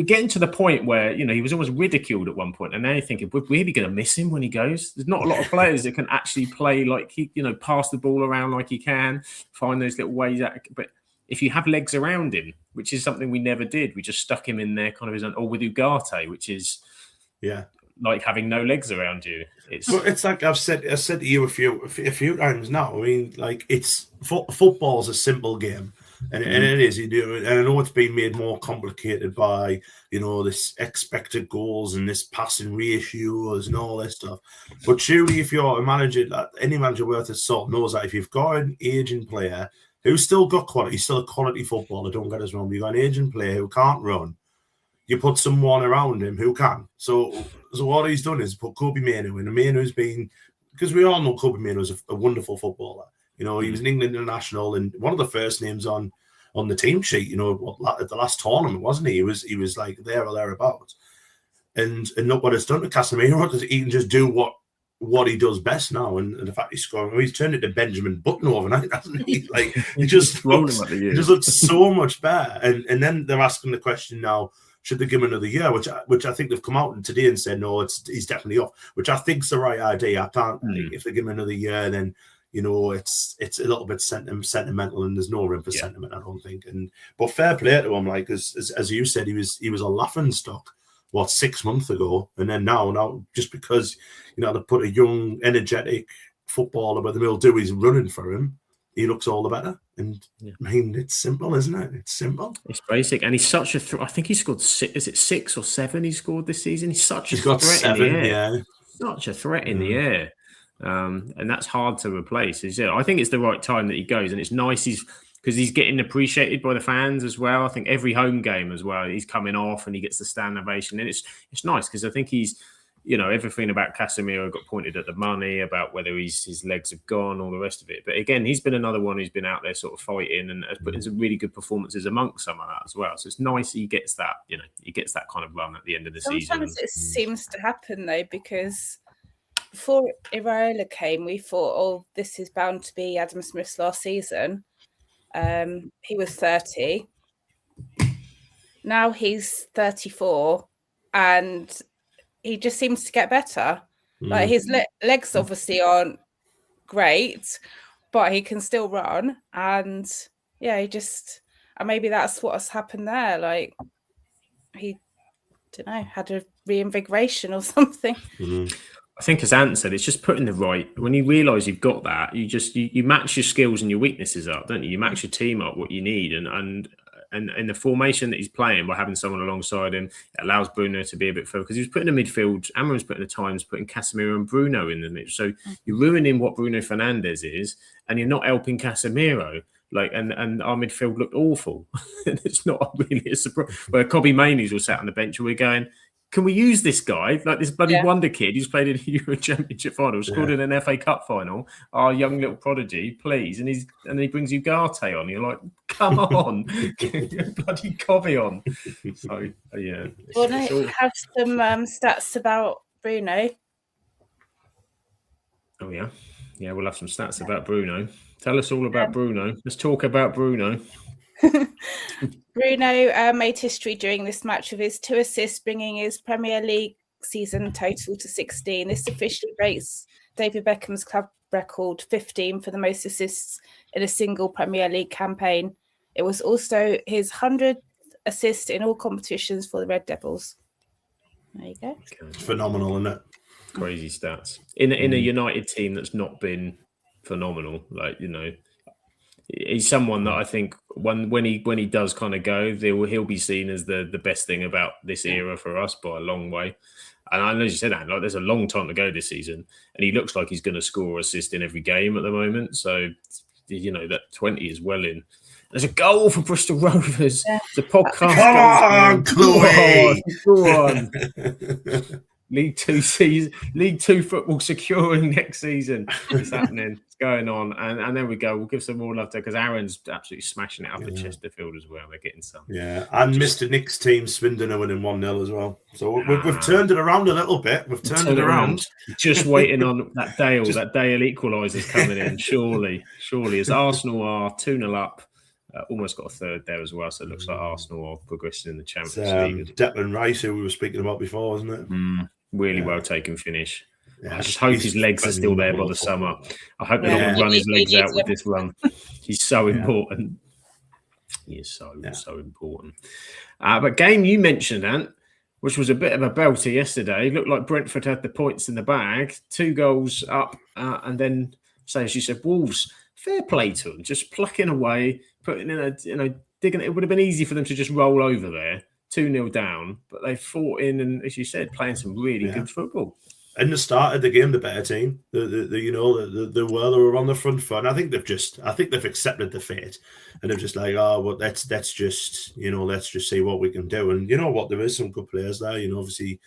getting to the point where, he was almost ridiculed at one point. And now you're thinking, we're really going to miss him when he goes. There's not a lot of players that can actually play like he, pass the ball around like he can, find those little ways out. But if you have legs around him, which is something we never did, we just stuck him in there kind of his own, or with Ugarte, which is like having no legs around you. It's like I said to you a few times now. I mean, like, it's football's a simple game, and it is. And I know it's been made more complicated by this expected goals and this passing ratios and all this stuff. But surely, if you're a manager, any manager worth his salt knows that if you've got an aging player who's still got quality, he's still a quality footballer. Don't get us wrong. You've got an aging player who can't run. You put someone around him who can. So what he's done is put Kobe Mainoo in. And Mainoo's been, because we all know Kobe Mainoo is a wonderful footballer. He was an England international and one of the first names on the team sheet. At the last tournament, wasn't he? He was like there or thereabouts. And look what it's done to Casemiro, because he can just do what he does best now. And the fact he's scoring, he's turned into Benjamin Button overnight, hasn't he? Like, he just looks so much better. And then they're asking the question now, should they give him another year? Which I think they've come out today and said, no, he's definitely off, which I think's the right idea. I can't, if they give him another year, then, it's a little bit sentimental, and there's no room for sentiment, I don't think. But fair play to him, like, as you said, he was a laughing stock, 6 months ago, and then now just because, they put a young, energetic footballer where the middle do is running for him, he looks all the better. And I mean, it's simple, isn't it? It's simple. It's basic. And he's such a I think he scored 6 or 7 he scored this season. He's such a threat 7, in the air. Such a threat in the air. And that's hard to replace. I think it's the right time that he goes. And it's nice because he's getting appreciated by the fans as well. I think every home game as well, he's coming off and he gets the stand ovation. And it's nice because I think he's, everything about Casemiro got pointed at the money, about whether his legs have gone, all the rest of it. But again, he's been another one who's been out there sort of fighting and has put in some really good performances amongst some of that as well. So it's nice he gets that, he gets that kind of run at the end of the season. Sometimes it seems to happen though, because before Iraola came, we thought, this is bound to be Adam Smith's last season. He was 30. Now he's 34 and he just seems to get better. Like his legs obviously aren't great, but he can still run. And he just, And maybe that's what's happened there. Like, he, don't know, had a reinvigoration or something. Mm-hmm. I think, as Ant said, it's just putting the right. When you realise you've got that, you match your skills and your weaknesses up, don't you? You match your team up what you need, and in the formation that he's playing, by having someone alongside him, it allows Bruno to be a bit further, because he was putting the midfield. Amram was putting the times, putting Casemiro and Bruno in the mid. So you're ruining what Bruno Fernandes is, and you're not helping Casemiro. Like, and our midfield looked awful. It's not really a surprise. Where Kobbie Mainy's all sat on the bench, and we're going, can we use this guy, like this bloody wonder kid who's played in a Euro Championship final, scored in an FA Cup final, our young little prodigy, please? And he brings Ugarte on. You're like, come on, get bloody Kobbie on. So yeah. Well, I have some stats about Bruno. Oh yeah, we'll have some stats about Bruno. Tell us all about Bruno. Let's talk about Bruno. Bruno made history during this match with his 2 assists, bringing his Premier League season total to 16. This officially breaks David Beckham's club record, 15, for the most assists in a single Premier League campaign. It was also his 100th assist in all competitions for the Red Devils. There you go. It's phenomenal, isn't it? Crazy stats. In a United team that's not been phenomenal, like, you know, he's someone that I think when he does kind of go, he'll be seen as the best thing about this era for us by a long way. And I know you said that, like, there's a long time to go this season, and he looks like he's going to score or assist in every game at the moment. So, you know, that 20 is well in. There's a goal for Bristol Rovers. The podcast. Come on, Chloe. Go on. League Two football securing next season. It's happening. It's going on. And there we go. We'll give some more love to, because Aaron's absolutely smashing it up at Chesterfield as well. They're getting some. Yeah, and Mr. Nick's team, Swindon, are winning 1-0 as well. So we've turned it around a little bit. We've turned it around. Just waiting on that Dale. That Dale equaliser's coming in. Surely. As Arsenal are 2-0 up. Almost got a third there as well. So it looks like Arsenal are progressing in the Champions League. Declan Rice, who we were speaking about before, wasn't it? Really well taken finish. I just hope his legs are still there by the summer. I hope they're not going to run his legs out with this run. He's so important. He is so important. But game you mentioned, Ant, which was a bit of a belter yesterday. Looked like Brentford had the points in the bag. 2 goals up, and then, say as you said, Wolves, fair play to them, just plucking away, putting in digging. It would have been easy for them to just roll over there. 2-0 down, but they fought in, and as you said, playing some really good football. In the start of the game, the better team, they were on the front foot. And I think they've accepted the fate, and they're just like, let's just see what we can do. And you know what, there is some good players there. You know, obviously,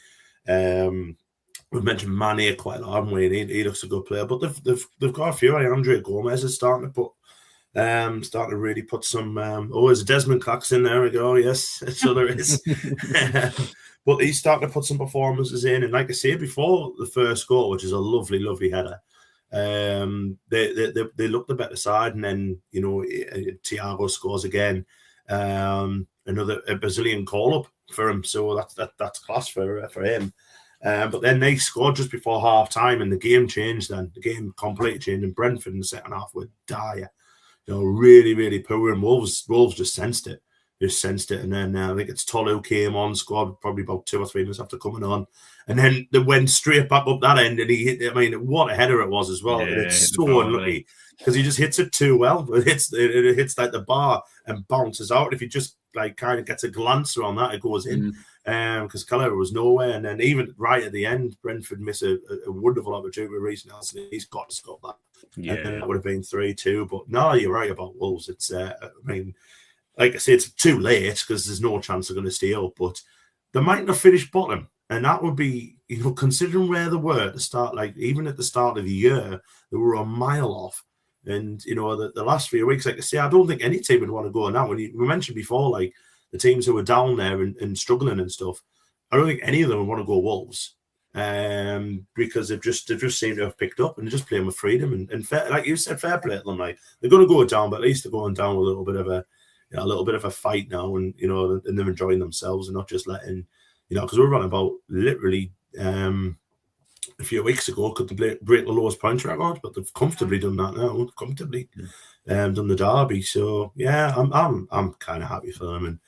we've mentioned Mane quite a lot, haven't we? And he looks a good player, but they've got a few. Andrea Gomez is starting to really put some. There's Desmond Clark's in there. We go. Yes, so there is. But he's starting to put some performances in, and like I say before, the first goal, which is a lovely, lovely header, they looked the better side, and then Thiago scores again, another Brazilian call up for him. So that's class for him. But then they scored just before half time, and the game changed. Then the game completely changed, and Brentford in the second half were dire. Really, really poor, and Wolves just sensed it. And then I think it's Tolu came on, scored probably about 2 or 3 minutes after coming on, and then they went straight back up that end, and he hit. I mean, what a header it was as well. Yeah, it's so unlucky because he just hits it too well. It hits like the bar and bounces out. If he just like kind of gets a glance around that, it goes in. Because Calera was nowhere, and then even right at the end, Brentford miss a wonderful opportunity with Reece Nelson. He's got to score that. Yeah, and then that would have been 3-2. But no, you're right about Wolves. It's like I say, it's too late because there's no chance they're going to stay up. But they might not finish bottom, and that would be, considering where they were at the start. Like even at the start of the year, they were a mile off. And the last few weeks, like I say, I don't think any team would want to go now. When we mentioned before, like the teams who were down there and struggling and stuff, I don't think any of them would want to go Wolves, because they've just seemed to have picked up and they're just playing with freedom and fair, like you said, fair play to them. Like they're going to go down, but at least they're going down with a little bit of a fight now, and and they're enjoying themselves and not just letting, because we're running about literally a few weeks ago could break the lowest points record, but they've comfortably done that now. Comfortably done the derby. So yeah, I'm kind of happy for them and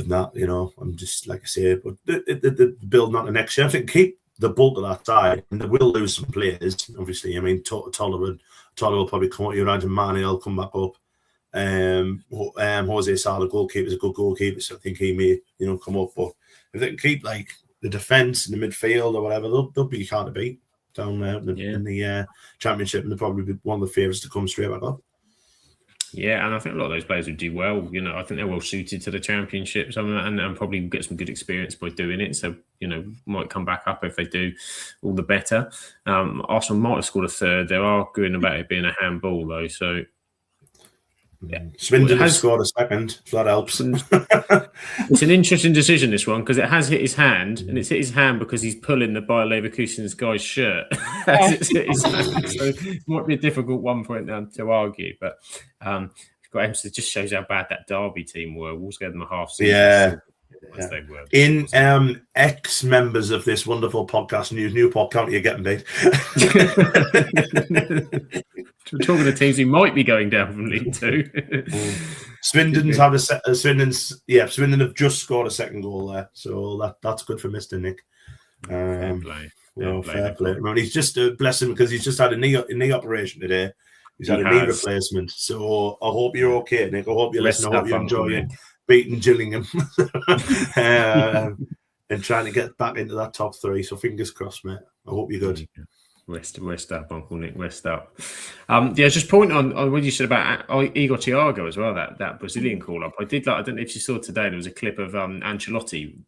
that, you know, I'm just like I say, but the building on the next year, I think keep the bulk of that side, and they will lose some players. Obviously, I mean, Toller will probably come up. You imagine Mane will come back up. Jose Sala, goalkeeper, is a good goalkeeper, so I think he may, you know, come up. But if they can keep like the defense and the midfield or whatever, they'll be hard to beat down there in the championship, and they'll probably be one of the favourites to come straight back up. Yeah, and I think a lot of those players would do well. You know, I think they're well suited to the championship, and probably get some good experience by doing it. So, you know, might come back up if they do, all the better. Arsenal might have scored a third. They are arguing about it being a handball, though. So, yeah. Swindon has scored a second, so that helps. It's an interesting decision, this one, because it has hit his hand, and it's hit his hand because he's pulling the Bayer Leverkusen's guy's shirt as it's hit his hand. So it might be a difficult one for him to argue, but it just shows how bad that Derby team were. Wolves gave them a half season. Yeah. They were. In ex-members of this wonderful podcast, Newport County are getting beat. We're talking to teams who might be going down from League Two. Swindon have just scored a second goal there, so that's good for Mr. Nick. Fair play. Fair play. I mean, he's just bless him because he's just had a knee operation today. He's had a knee replacement. So I hope you're okay, Nick. I hope you listen. I hope you enjoy it. Beating Gillingham and trying to get back into that top three. So fingers crossed, mate. I hope you're good. Rest up, Uncle Nick. Rest up. Just point on what you said about Igor Thiago as well. That Brazilian call up. I don't know if you saw today. There was a clip of Ancelotti.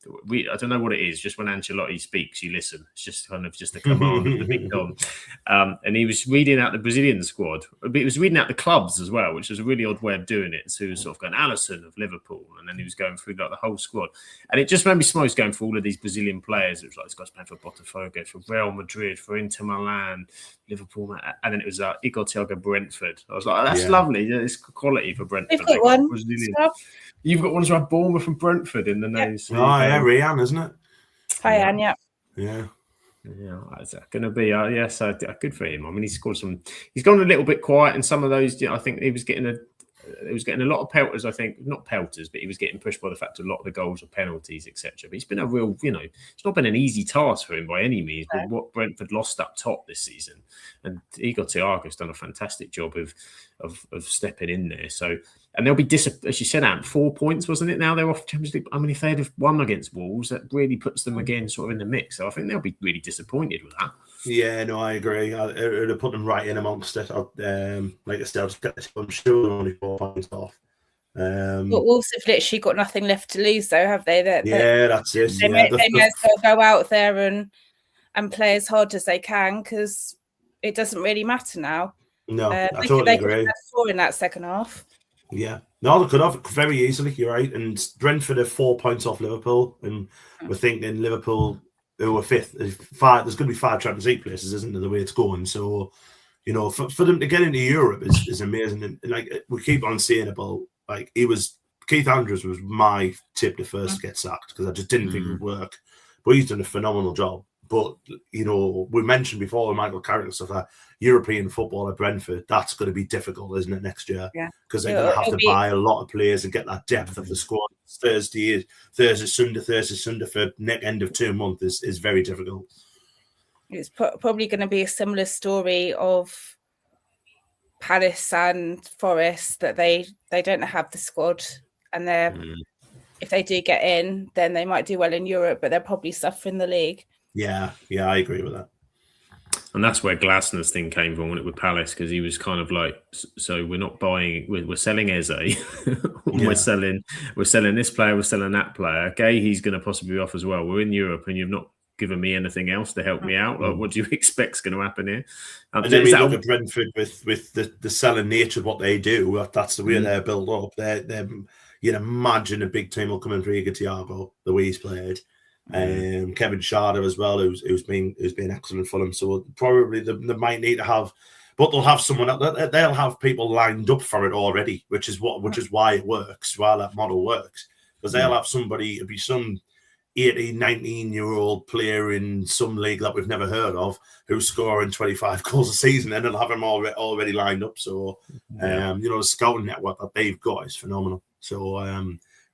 I don't know what it is. Just when Ancelotti speaks, you listen. It's just kind of just a command of the big Don. And he was reading out the Brazilian squad. But he was reading out the clubs as well, which was a really odd way of doing it. So he was sort of going Alisson of Liverpool, and then he was going through like the whole squad. And it just made me smile going through all of these Brazilian players. It was like this guy's playing for Botafogo, for Real Madrid, for Inter Milan, Liverpool, and then it was Igor Thiago Brentford. I was like, that's lovely. It's quality for Brentford. You've got one. You've got one as well, Bournemouth from Brentford in the names. So Rian, isn't it? Hi, Anne. Yeah. It's going to be so good for him. I mean, he's scored some. He's gone a little bit quiet in some of those. I think he was getting a lot of pelters. I think not pelters, but he was getting pushed by the fact that a lot of the goals were penalties, etc. But he's been a real, it's not been an easy task for him by any means. But what Brentford lost up top this season, and Igor Thiago's done a fantastic job of stepping in there. So, and they'll be as you said, Ant, 4 points, wasn't it? Now they're off Champions League. I mean, if they'd have won against Wolves, that really puts them again sort of in the mix. So I think they'll be really disappointed with that. Yeah, no, I agree. It would have put them right in amongst it. Like I said, I'm sure they're only 4 points off. But Wolves have literally got nothing left to lose, though, have they? That's it. They may as well go out there and play as hard as they can, because it doesn't really matter now. No, I totally agree. They could have 4 in that second half. Yeah. No, they could have very easily, you're right. And Brentford are 4 points off Liverpool, and we're thinking Liverpool, who were fifth, there's going to be 5 Champions League places, isn't there, the way it's going? So, for them to get into Europe is amazing. And like we keep on saying about, like, Keith Andrews was my tip to first get sacked, because I just didn't think it would work. But he's done a phenomenal job. But, we mentioned before with Michael Carrick and stuff, that European football at Brentford, that's going to be difficult, isn't it, next year? Yeah. Because they're going to have to buy a lot of players and get that depth of the squad. Thursday, Sunday for end of 2 months is very difficult. It's probably going to be a similar story of Palace and Forest, that they don't have the squad, and if they do get in, then they might do well in Europe, but they'll probably suffer in the league. Yeah, I agree with that. And that's where Glasner's thing came from, when it with Palace, because he was kind of like, so we're not buying, we're selling Eze, we're selling this player, we're selling that player. He's going to possibly be off as well. We're in Europe, and you've not given me anything else to help me out. Like, what do you expect is going to happen here? And then we look at Brentford with the selling nature of what they do. That's the way they're built up. They're imagine a big team will come in for Igor Thiago, the way he's played. Kevin Schade as well, who's been excellent for them. So probably they might need to have, but they'll have someone. They'll have people lined up for it already, which is why it works. Why that model works, because they'll have somebody. It'll be some 18, 19-year-oold player in some league that we've never heard of who's scoring 25 goals a season, and they'll have him already lined up. So, the scouting network that they've got is phenomenal. So,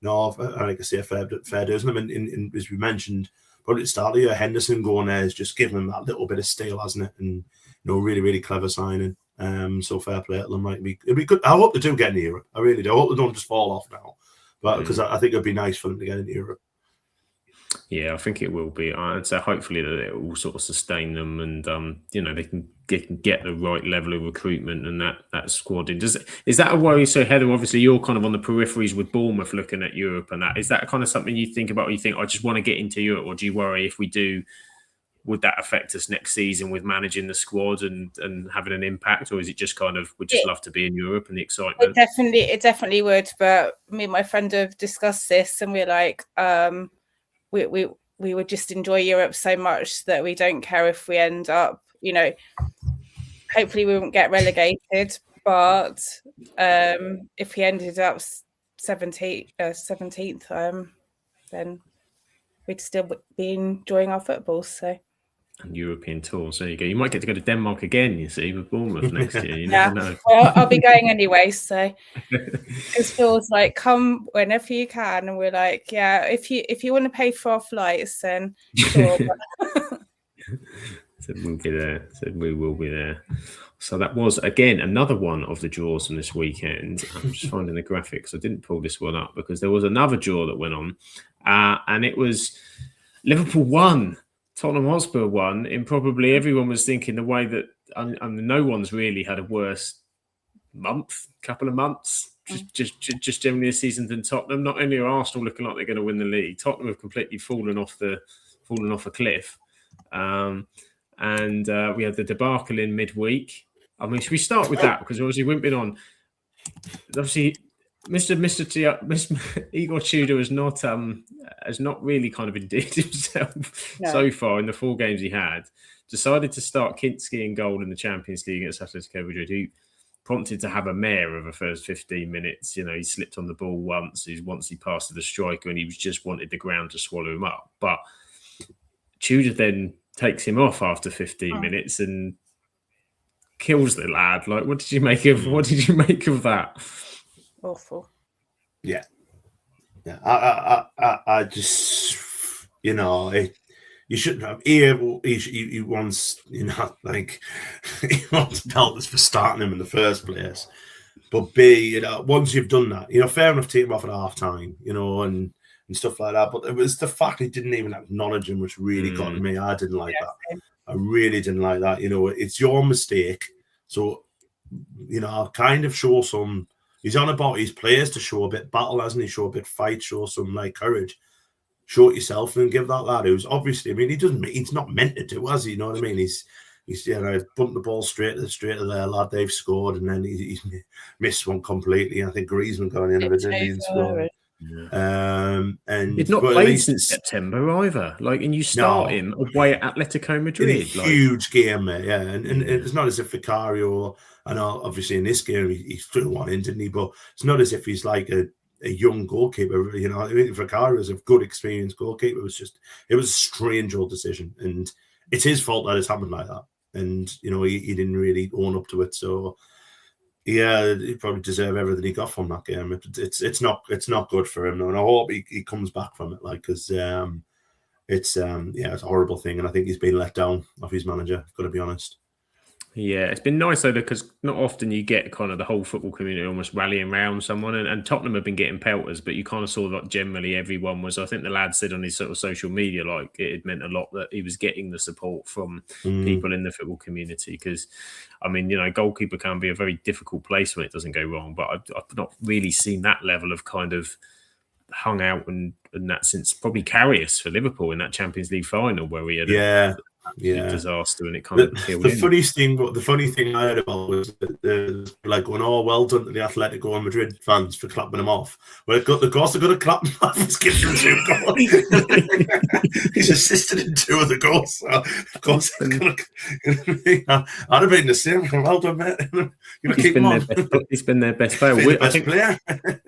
no, I think I say fair dues. And I mean, as we mentioned, probably at the start of the year, Henderson going there is just giving them that little bit of steel, hasn't it? And really, really clever signing. So fair play to them. It'd be good. I hope they do get into Europe. I really do. I hope they don't just fall off now, but because I think it'd be nice for them to get into Europe. Yeah, I think it will be. I'd say hopefully that it will sort of sustain them, and they can get the right level of recruitment and that squad in. Is that a worry? So Heather, obviously you're kind of on the peripheries with Bournemouth looking at Europe, and that is that kind of something you think about? Or you think I just want to get into Europe, or do you worry if we do? Would that affect us next season with managing the squad and having an impact, or is it just kind of we just love to be in Europe and the excitement? It definitely would. But me and my friend have discussed this, and we're like, we would just enjoy Europe so much that we don't care if we end up, hopefully we won't get relegated. But if we ended up 17th, then we'd still be enjoying our football. So. And European tours. There you go. You might get to go to Denmark again, you see, with Bournemouth next year. You never know. Well, I'll be going anyway, so it feels like come whenever you can. And we're like, yeah, if you want to pay for our flights, then sure. Said we'll be there. Said we will be there. So that was, again, another one of the draws from this weekend. I'm just finding the graphics. I didn't pull this one up because there was another draw that went on. And it was Liverpool 1. Tottenham Hotspur won, and probably everyone was thinking the way that no one's really had a worse couple of months, just generally this season than Tottenham. Not only are Arsenal looking like they're going to win the league, Tottenham have completely fallen off a cliff. And we had the debacle in midweek. I mean, should we start with that? Because obviously we've been on. Obviously, Mr. Igor Tudor has not really kind of endeared himself so far in the 4 games he had. Decided to start Kinski in goal in the Champions League against Atletico Madrid, who prompted to have a mare of the first 15 minutes. He slipped on the ball once he passed to the striker, and he just wanted the ground to swallow him up. But Tudor then takes him off after 15 minutes and kills the lad. Like, what did you make of that? Awful. Yeah. I just, you shouldn't have. He wants, he wants penalties for starting him in the first place. But B, once you've done that, fair enough, take him off at half time, and stuff like that. But it was the fact he didn't even acknowledge him, which really got to me. I didn't like that. I really didn't like that. It's your mistake. So, I'll kind of show some. He's on about his players to show a bit battle, hasn't he? Show a bit fight, show some courage. Show it yourself and give that lad who's obviously, he's not meant to do, has he? You know what I mean? He's bumped the ball straight to their lad. They've scored, and then he's missed one completely. I think Griezmann got in of it, didn't he? And scored. Yeah. And he's not played since September either. And you start him away at Atletico Madrid, in a huge game, mate. Yeah, and it's not as if Vicario. I know, obviously, in this game he threw one in, didn't he? But it's not as if he's like a young goalkeeper. Vicario is a good, experienced goalkeeper. It was a strange old decision, and it's his fault that it's happened like that. And he didn't really own up to it. So. Yeah, he probably deserved everything he got from that game. It's not good for him, and I hope he comes back from it. Because it's a horrible thing, and I think he's been let down off his manager. Got to be honest. Yeah, it's been nice though, because not often you get kind of the whole football community almost rallying around someone, and Tottenham have been getting pelters, but you kind of saw that generally everyone was. I think the lad said on his sort of social media, it had meant a lot that he was getting the support from people in the football community. Because, goalkeeper can be a very difficult place when it doesn't go wrong, but I've not really seen that level of kind of hung out and that since probably Karius for Liverpool in that Champions League final where we had absolute disaster, and it kind of killed him. The funny thing I heard about was that like going, "Oh, well done to the Atletico and Madrid fans for clapping him off." Well, of course they're going to clap him off. He's given them 2 goals. He's assisted in 2 of the goals. So of course, I'd have been the same. Well done, mate. He's been their best player. I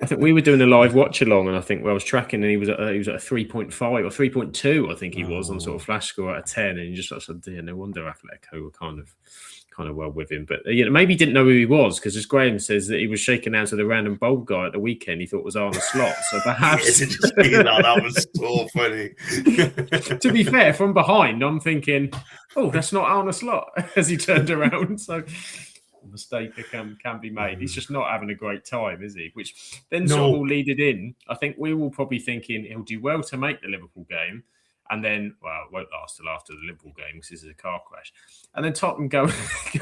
think we were doing a live watch along, and I think I was tracking, and he was at a 3.5 or 3.2. I think he was on sort of flash score out of 10, and you just sort of said, "Dear, no wonder Atletico were kind of well with him." But maybe he didn't know who he was, because as Graham says that he was shaking hands with a random bald guy at the weekend. He thought was Arne Slot, so perhaps that was so funny. To be fair, from behind, I'm thinking, "Oh, that's not Arne Slot," as he turned around. So a mistake can be made. He's just not having a great time, is he? Which then sort of all leaded in. I think we were probably thinking he'll do well to make the Liverpool game. And then, well, it won't last till after the Liverpool game because this is a car crash. And then Tottenham go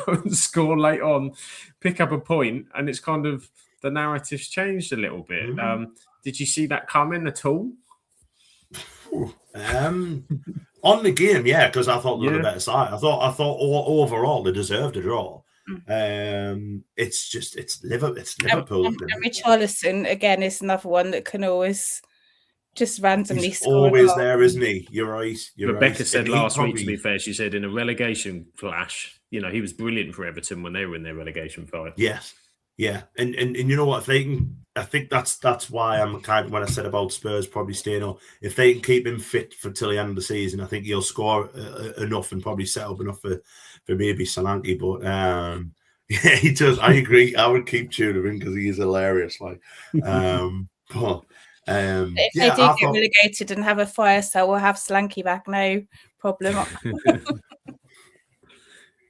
and score late on, pick up a point, and it's kind of the narrative's changed a little bit. Did you see that coming at all? On the game, yeah, because I thought they were the better side. I thought overall they deserved a draw. It's Liverpool. And Richarlison again is another one that can always just randomly He's score. Always there, isn't he? You're right. Rebecca said last week, to be fair, she said in a relegation flash, he was brilliant for Everton when they were in their relegation fight. Yes. Yeah. And you know what, if they can, I think that's why I'm kind of, when I said about Spurs probably staying on, if they can keep him fit for till the end of the season, I think he'll score enough and probably set up enough for maybe Solanke. But yeah, he does. I agree. I would keep tuning him because he is hilarious. But if they do get relegated and have a fire sale, we'll have Solanke back, no problem.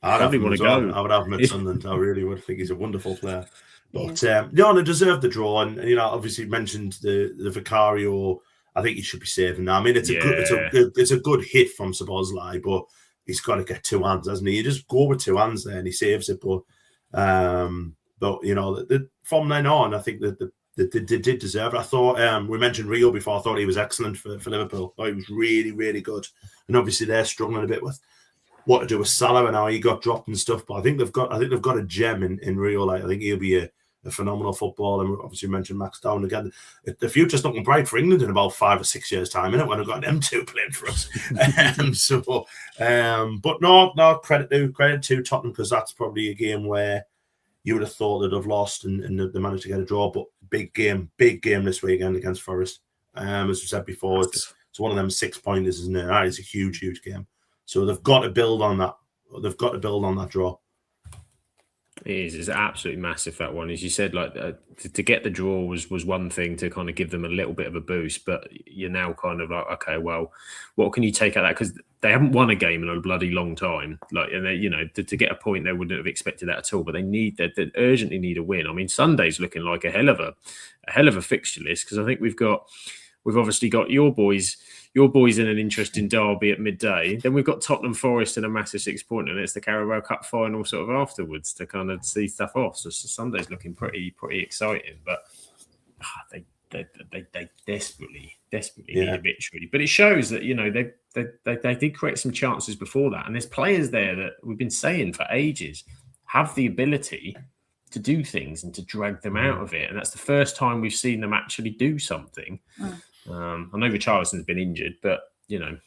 I'd have him go. I would have him at Sunderland. I really would. Think he's a wonderful player. But they deserve the draw, and obviously mentioned the Vicario. I think he should be saving now. I mean, it's a good hit from Szoboszlai, but he's got to get 2 hands, hasn't he? You just go with 2 hands there, and he saves it. But from then on, I think that they did deserve it. I thought we mentioned Rio before. I thought he was excellent for Liverpool. I thought he was really, really good. And obviously they're struggling a bit with what to do with Salah and how he got dropped and stuff. But I think they've got a gem in Rio. Like, I think he'll be a phenomenal footballer. And obviously mentioned Max Down again. The future's looking bright for England in about 5 or 6 years' time, isn't it? When I've got them 2 playing for us. But no credit to Tottenham, because that's probably a game where you would have thought they'd have lost and they managed to get a draw. But big game this weekend against Forest. As we said before, it's one of them 6-pointers, isn't it? That is a huge, huge game. So they've got to build on that. They've got to build on that draw. It is. It's absolutely massive, that one. As you said, like to get the draw was one thing to kind of give them a little bit of a boost, but you're now kind of like, okay, well, what can you take out of that? Because they haven't won a game in a bloody long time. Like, and they, to get a point, they wouldn't have expected that at all. But they urgently need a win. I mean, Sunday's looking like a hell of a fixture list, because I think we've obviously got your boys in an interesting derby at midday. Then we've got Tottenham Forest in a massive 6-pointer, and it's the Carabao Cup final sort of afterwards to kind of see stuff off. So Sunday's looking pretty exciting, but they desperately need a victory. But it shows that they did create some chances before that, and there's players there that we've been saying for ages have the ability to do things and to drag them out of it, and that's the first time we've seen them actually do something. I know Richarlison's been injured, but and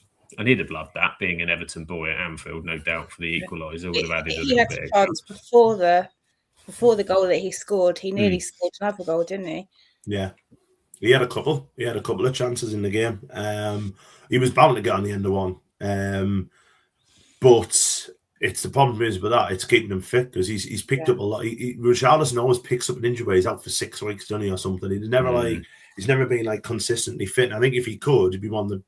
he'd have loved that, being an Everton boy at Anfield, no doubt, for the equaliser would have added a little bit. He had a chance before the goal that he scored. He nearly scored another goal, didn't he? Yeah, he had a couple. He had a couple of chances in the game. He was bound to get on the end of one, but it's the problem is with that, it's keeping him fit, because he's picked up a lot. Richarlison always picks up an injury where he's out for 6 weeks, doesn't he, or something. He's never been like consistently fit. And I think if he could, he'd be one of the,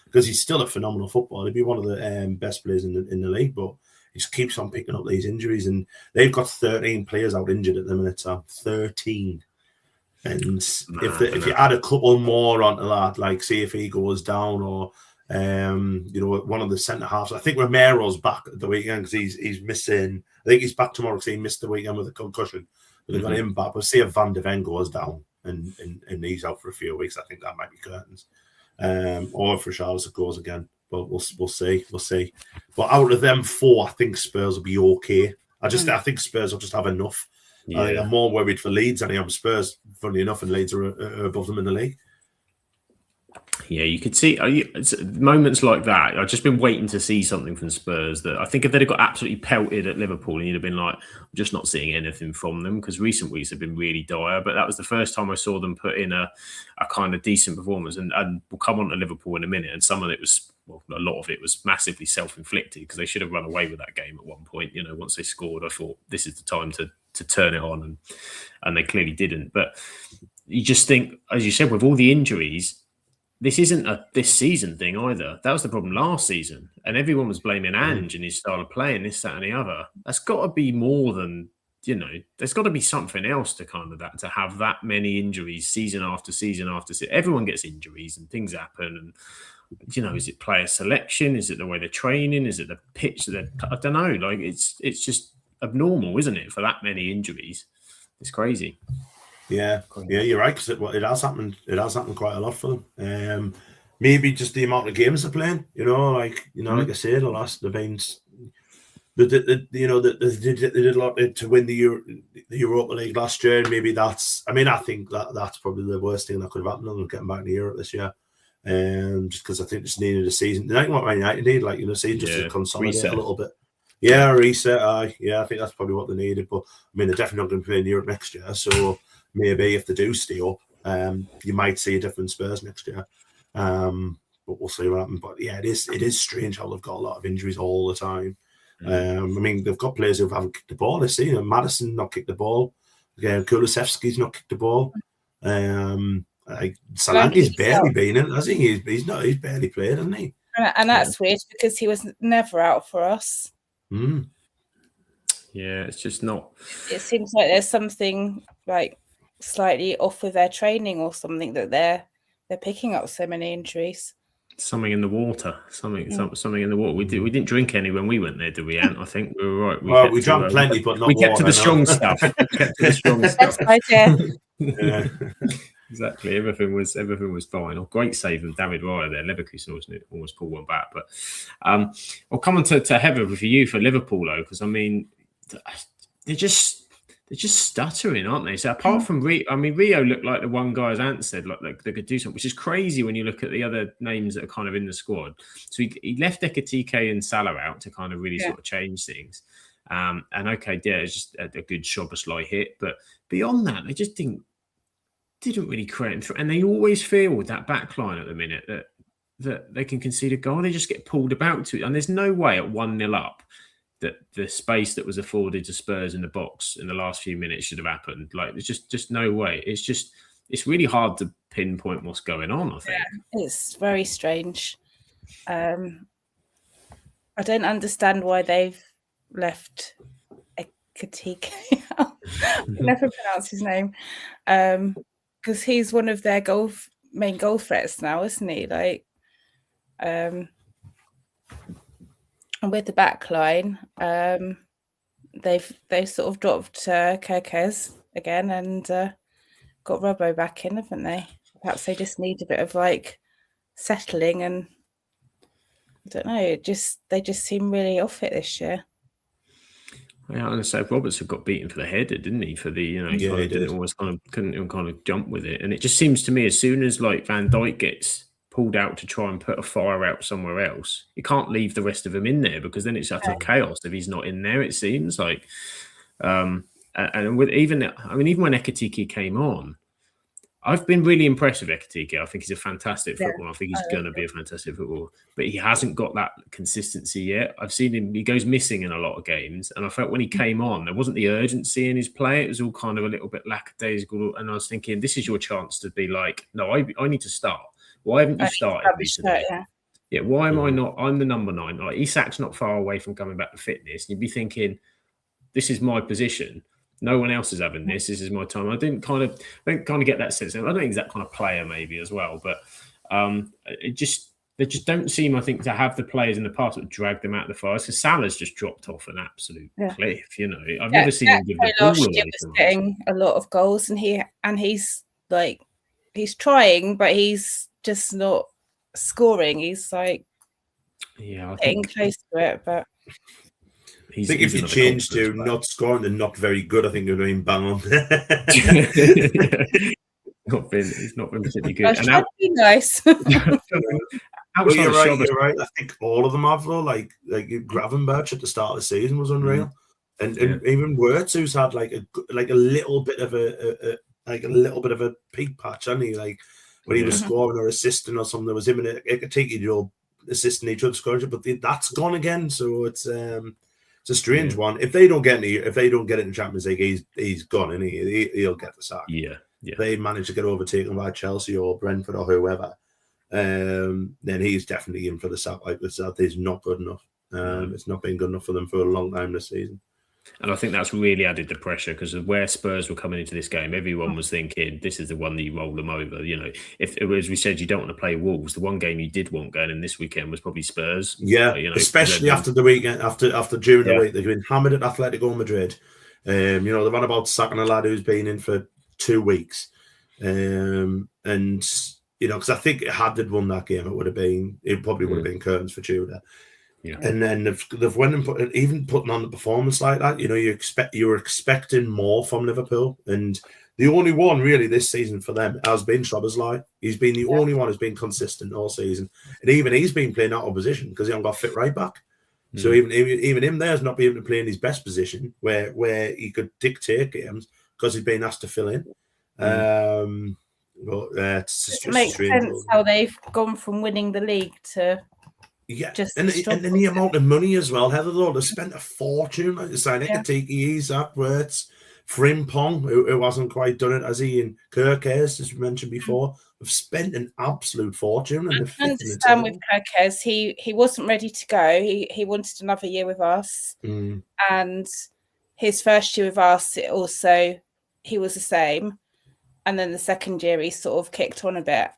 because he's still a phenomenal footballer, he'd be one of the best players in the league. But he just keeps on picking up these injuries, and they've got 13 players out injured at the minute. So 13. And if you add a couple more onto that, like see if he goes down, or one of the centre halves. I think Romero's back at the weekend because he's missing. I think he's back tomorrow because he missed the weekend with a concussion. But they've got him back. But see if Van de Ven goes down and he's out for a few weeks. I think that might be curtains. Or if Richarlison goes again. But we'll see. But out of them 4, I think Spurs will be okay. I think Spurs will just have enough. Yeah. I'm more worried for Leeds than I am Spurs, funnily enough, and Leeds are above them in the league. Yeah, you could see moments like that. I've just been waiting to see something from Spurs that I think if they'd have got absolutely pelted at Liverpool, and you'd have been like, I'm just not seeing anything from them, because recent weeks have been really dire. But that was the first time I saw them put in a kind of decent performance. And we'll come on to Liverpool in a minute. And some of it was, well, a lot of it was massively self-inflicted, because they should have run away with that game at one point. You know, once they scored, I thought this is the time to turn it on, and they clearly didn't. But you just think, as you said, with all the injuries, this isn't a this season thing either. That was the problem last season. And everyone was blaming Ange and his style of playing, this, that, and the other. That's got to be more than, you know, there's got to be something else to kind of that, to have that many injuries season after season after season. Everyone gets injuries and things happen. And, you know, is it player selection? Is it the way they're training? Is it the pitch? I don't know. Like, it's just abnormal, isn't it, for that many injuries? It's crazy. Yeah, you're right, because it has happened. It has happened quite a lot for them. Maybe just the amount of games they're playing. Like I said, they've been. They did a lot to win the Europa League last year. And maybe that's. I mean, I think that's probably the worst thing that could have happened to them getting back to Europe this year. Just because I think just needed a season. They don't want Man United need, season just to consolidate a little bit. Yeah, reset. I think that's probably what they needed. But I mean, they're definitely not going to play in Europe next year, so. Maybe if they do stay up, you might see a different Spurs next year. But we'll see what happens. But yeah, it is strange how they've got a lot of injuries all the time. I mean, they've got players who haven't kicked the ball this season. Madison not kicked the ball. Kulusevski's not kicked the ball. Solanke's barely been in, has he? He's barely played, hasn't he? And that's weird, because he was never out for us. Yeah, it's just not. It seems like there's something like slightly off with their training or something, that they're picking up so many injuries. Something in the water. Something in the water. We didn't drink any when we went there, did we, Ant? I think we were right. We drank plenty, but not we kept to the strong stuff. We kept to the strong stuff. Yeah. Exactly. Everything was fine. Oh, great save from David Raya there. Leverkusen almost pulled one back. But I'll come on to Heather for you for Liverpool, though, because I mean, they're just stuttering, aren't they? So apart from Rio looked like the one guy, as Ant said, like they could do something, which is crazy when you look at the other names that are kind of in the squad. So he left Ekitike and Salah out to kind of really sort of change things. And okay, yeah, it's just a good Szoboszlai hit, but beyond that, they just didn't really create them through. And they always feel with that back line at the minute that they can concede a goal. They just get pulled about to it, and there's no way at 1-0 up that the space that was afforded to Spurs in the box in the last few minutes should have happened. Like, there's just no way. It's really hard to pinpoint what's going on, I think. Yeah, it's very strange. I don't understand why they've left Ekitike. I never pronounce his name. Because he's one of their main goal threats now, isn't he? Like, and with the back line, they've sort of dropped Kerkez again and got Robbo back in, haven't they? Perhaps they just need a bit of like settling, and I don't know. They just seem really off it this year. Yeah, and so Robertson got beaten for the header, didn't he? For the he didn't always couldn't even kind of jump with it, and it just seems to me as soon as like Van Dijk gets pulled out to try and put a fire out somewhere else, you can't leave the rest of them in there, because then it's utter chaos if he's not in there. It seems like, and with even when Ekitike came on, I've been really impressed with Ekitike. I think he's a fantastic footballer. I think he's going to be a fantastic footballer, but he hasn't got that consistency yet. I've seen him; he goes missing in a lot of games, and I felt when he came on, there wasn't the urgency in his play. It was all kind of a little bit lackadaisical, and I was thinking, this is your chance to be like, no, I need to start. Why haven't you started me today? Yeah, why am I not? I'm the number 9. Like, Isak's not far away from coming back to fitness. You'd be thinking, this is my position. No one else is having this. This is my time. I didn't kind of get that sense. I don't think he's that kind of player, maybe as well. But they just don't seem, I think, to have the players in the past that drag them out of the fires. Because Salah's just dropped off an absolute cliff. You know, I've never seen him give the ball away. Was getting a lot of goals, and he's like, he's trying, but he's just not scoring. He's like, Yeah, I getting think close to it, but I think if you change to not scoring and not very good, I think you're doing bang on. It's not been particularly good. And that'd be nice. Well, you're right. You're right. I think all of them have though. Like Gravenberch at the start of the season was unreal, and even Wirtz, who's had like a little bit of a peak patch, hasn't he? Like when he was scoring or assisting or something, there was him and Ekatike all assisting each other scoring, but that's gone again. So it's a strange one. If they don't get it in Champions League, he's gone, and he'll get the sack. Yeah. They manage to get overtaken by Chelsea or Brentford or whoever, then he's definitely in for the sack. Like that is not good enough. It's not been good enough for them for a long time this season. And I think that's really added the pressure because of where Spurs were coming into this game. Everyone was thinking, this is the one that you roll them over. You know, if as we said, you don't want to play Wolves, the one game you did want going in this weekend was probably Spurs. Yeah, especially after the weekend, after during the week, they've been hammered at Atletico Madrid. They've had about sacking a lad who's been in for 2 weeks. And because I think had they'd won that game, it probably would have been curtains for Tudor. Yeah. And then they've went and putting on the performance like that. You were expecting more from Liverpool, and the only one really this season for them has been Szoboszlai. He's been the only one who's been consistent all season, and even he's been playing out of position because he hasn't got fit right back. So even him there's not being able to play in his best position where he could dictate games because he's been asked to fill in. But it makes sense how they've gone from winning the league to and the amount of money as well. Heather, though, they spent a fortune like signing Ekatike, Isak, Wirtz, Frimpong, who hasn't quite done it, as he, and Kirkes, as we mentioned before, have spent an absolute fortune. And I understand with Kirkes, he wasn't ready to go. He wanted another year with us, and his first year with us, he was the same. And then the second year, he sort of kicked on a bit.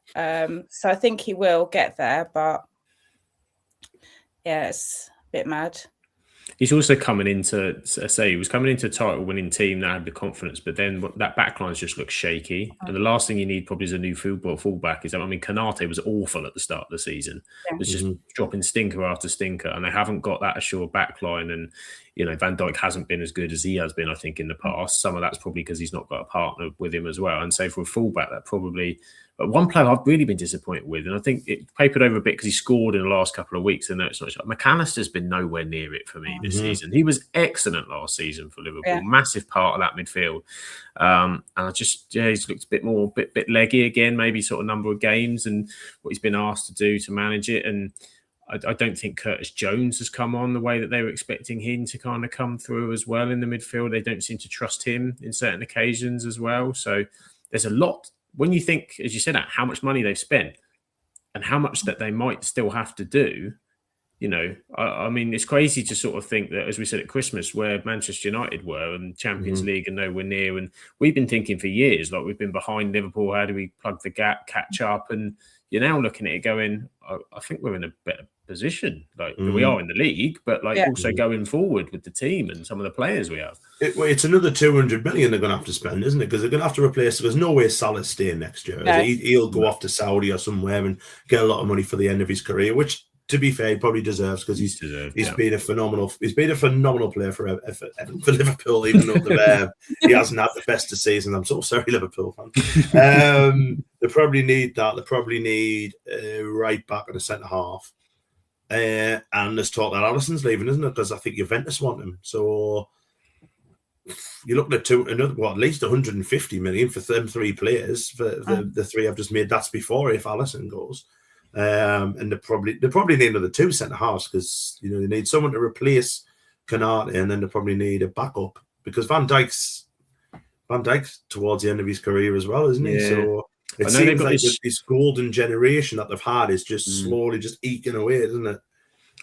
So I think he will get there, but yeah, it's a bit mad. He's also coming into, he was coming into a title-winning team that had the confidence, but then that backline just looks shaky. And the last thing you need probably is a new fullback. Konate was awful at the start of the season. It was just dropping stinker after stinker, and they haven't got that assured backline. And Van Dijk hasn't been as good as he has been, I think, in the past. Some of that's probably because he's not got a partner with him as well. And so for a fullback, that probably. But one player I've really been disappointed with, and I think it papered over a bit because he scored in the last couple of weeks, and it's not. McAllister's been nowhere near it for me this season. He was excellent last season for Liverpool, massive part of that midfield. And I just, he's looked a bit leggy again, maybe sort of number of games and what he's been asked to do to manage it. And I don't think Curtis Jones has come on the way that they were expecting him to kind of come through as well in the midfield. They don't seem to trust him in certain occasions as well. So there's a lot. When you think, as you said, how much money they've spent and how much that they might still have to do, I mean, it's crazy to sort of think that, as we said at Christmas, where Manchester United were and Champions League and nowhere near. And we've been thinking for years, like we've been behind Liverpool. How do we plug the gap, catch up? And you're now looking at it going, I think we're in a better position. Like we are in the league, but also going forward with the team and some of the players we have. It's another 200 million they're going to have to spend, isn't it? Because they're going to have to replace. There's no way Salah's staying next year. No. He'll go off to Saudi or somewhere and get a lot of money for the end of his career, which, to be fair, he probably deserves because he's been a phenomenal player for Liverpool, even though he hasn't had the best of season. I'm so sorry, Liverpool fan. They probably need that. They probably need a right back and a centre half. And there's talk that Alisson's leaving, isn't it? Because I think Juventus want him. So you're looking at at least 150 million for them three players. For the three I've just made. That's before if Alisson goes. And they probably need another two centre halves because they need someone to replace Konate, and then they probably need a backup because Van Dijk's towards the end of his career as well, isn't he? So it seems like this golden generation that they've had is just slowly just eking away, isn't it?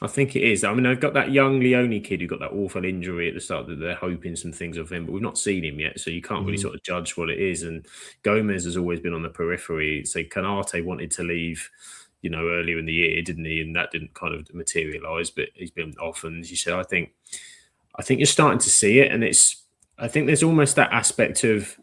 I think it is. I mean, they've got that young Leone kid who got that awful injury at the start that they're hoping some things of him, but we've not seen him yet, so you can't really sort of judge what it is. And Gomez has always been on the periphery. So Konate wanted to leave, earlier in the year, didn't he? And that didn't kind of materialise, but he's been off. And as you said, I think you're starting to see it. And I think there's almost that aspect of,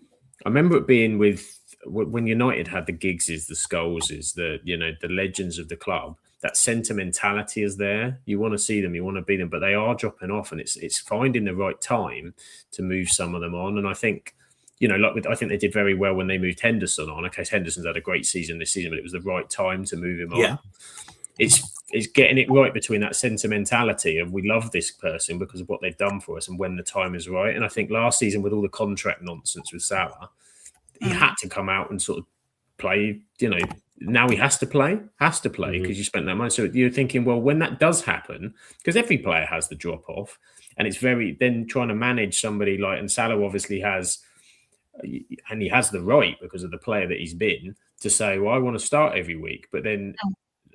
I remember it being with, when United had the Giggses, the Scholeses, the legends of the club, that sentimentality is there. You want to see them, you want to be them, but they are dropping off, and it's finding the right time to move some of them on. And I think, I think they did very well when they moved Henderson on. Okay, Henderson's had a great season this season, but it was the right time to move him on. It's getting it right between that sentimentality of we love this person because of what they've done for us and when the time is right. And I think last season with all the contract nonsense with Salah, he had to come out and sort of play, now he has to play because you spent that money. So you're thinking, well, when that does happen, because every player has the drop off, and it's then trying to manage somebody like, and Salah obviously has, and he has the right because of the player that he's been to say, well, I want to start every week, but then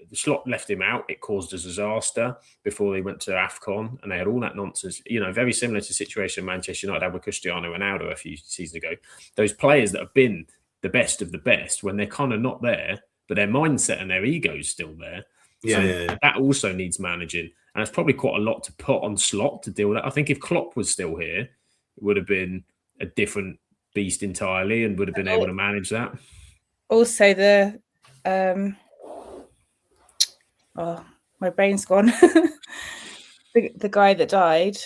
the slot left him out. It caused a disaster before they went to AFCON, and they had all that nonsense. Very similar to the situation Manchester United had with Cristiano Ronaldo a few seasons ago. Those players that have been the best of the best, when they're kind of not there, but their mindset and their ego is still there. That also needs managing, and it's probably quite a lot to put on Slot to deal with that. I think if Klopp was still here, it would have been a different beast entirely, and would have been able to manage that. Also, the my brain's gone. the guy that died.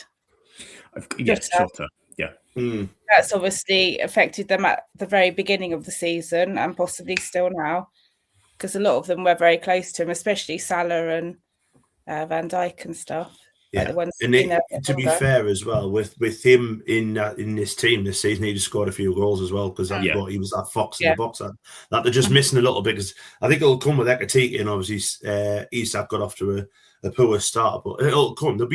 Yes, Jota. Yeah. That's obviously affected them at the very beginning of the season and possibly still now, because a lot of them were very close to him, especially Salah and Van Dijk and stuff. Yeah, to be fair as well, with him in this team this season, he just scored a few goals as well, because I thought he was that fox in the box. That they're just missing a little bit, because I think it'll come with Ekatike, and obviously Isak got off to a poor start, but it'll come.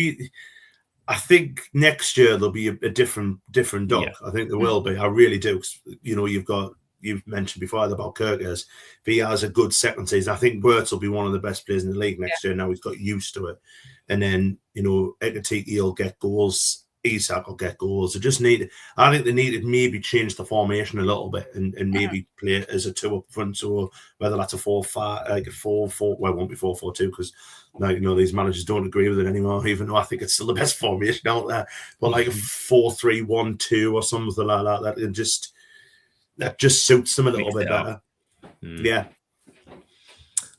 I think next year there'll be a different duck. Yeah. I think there will be. I really do. You've mentioned before about Kirkers. If he has a good second season, I think Wirtz will be one of the best players in the league next year. Now he's got used to it. And then, Ekatike will get goals. Isak will get goals. I think they needed maybe change the formation a little bit and maybe play as a 2 up front. So whether that's a 4-5, like a 4-4, well, it won't be 4-4-2 because now, these managers don't agree with it anymore, even though I think it's still the best formation out there. But like a 4-3-1-2 or something like that, that just suits them a little bit better. Yeah.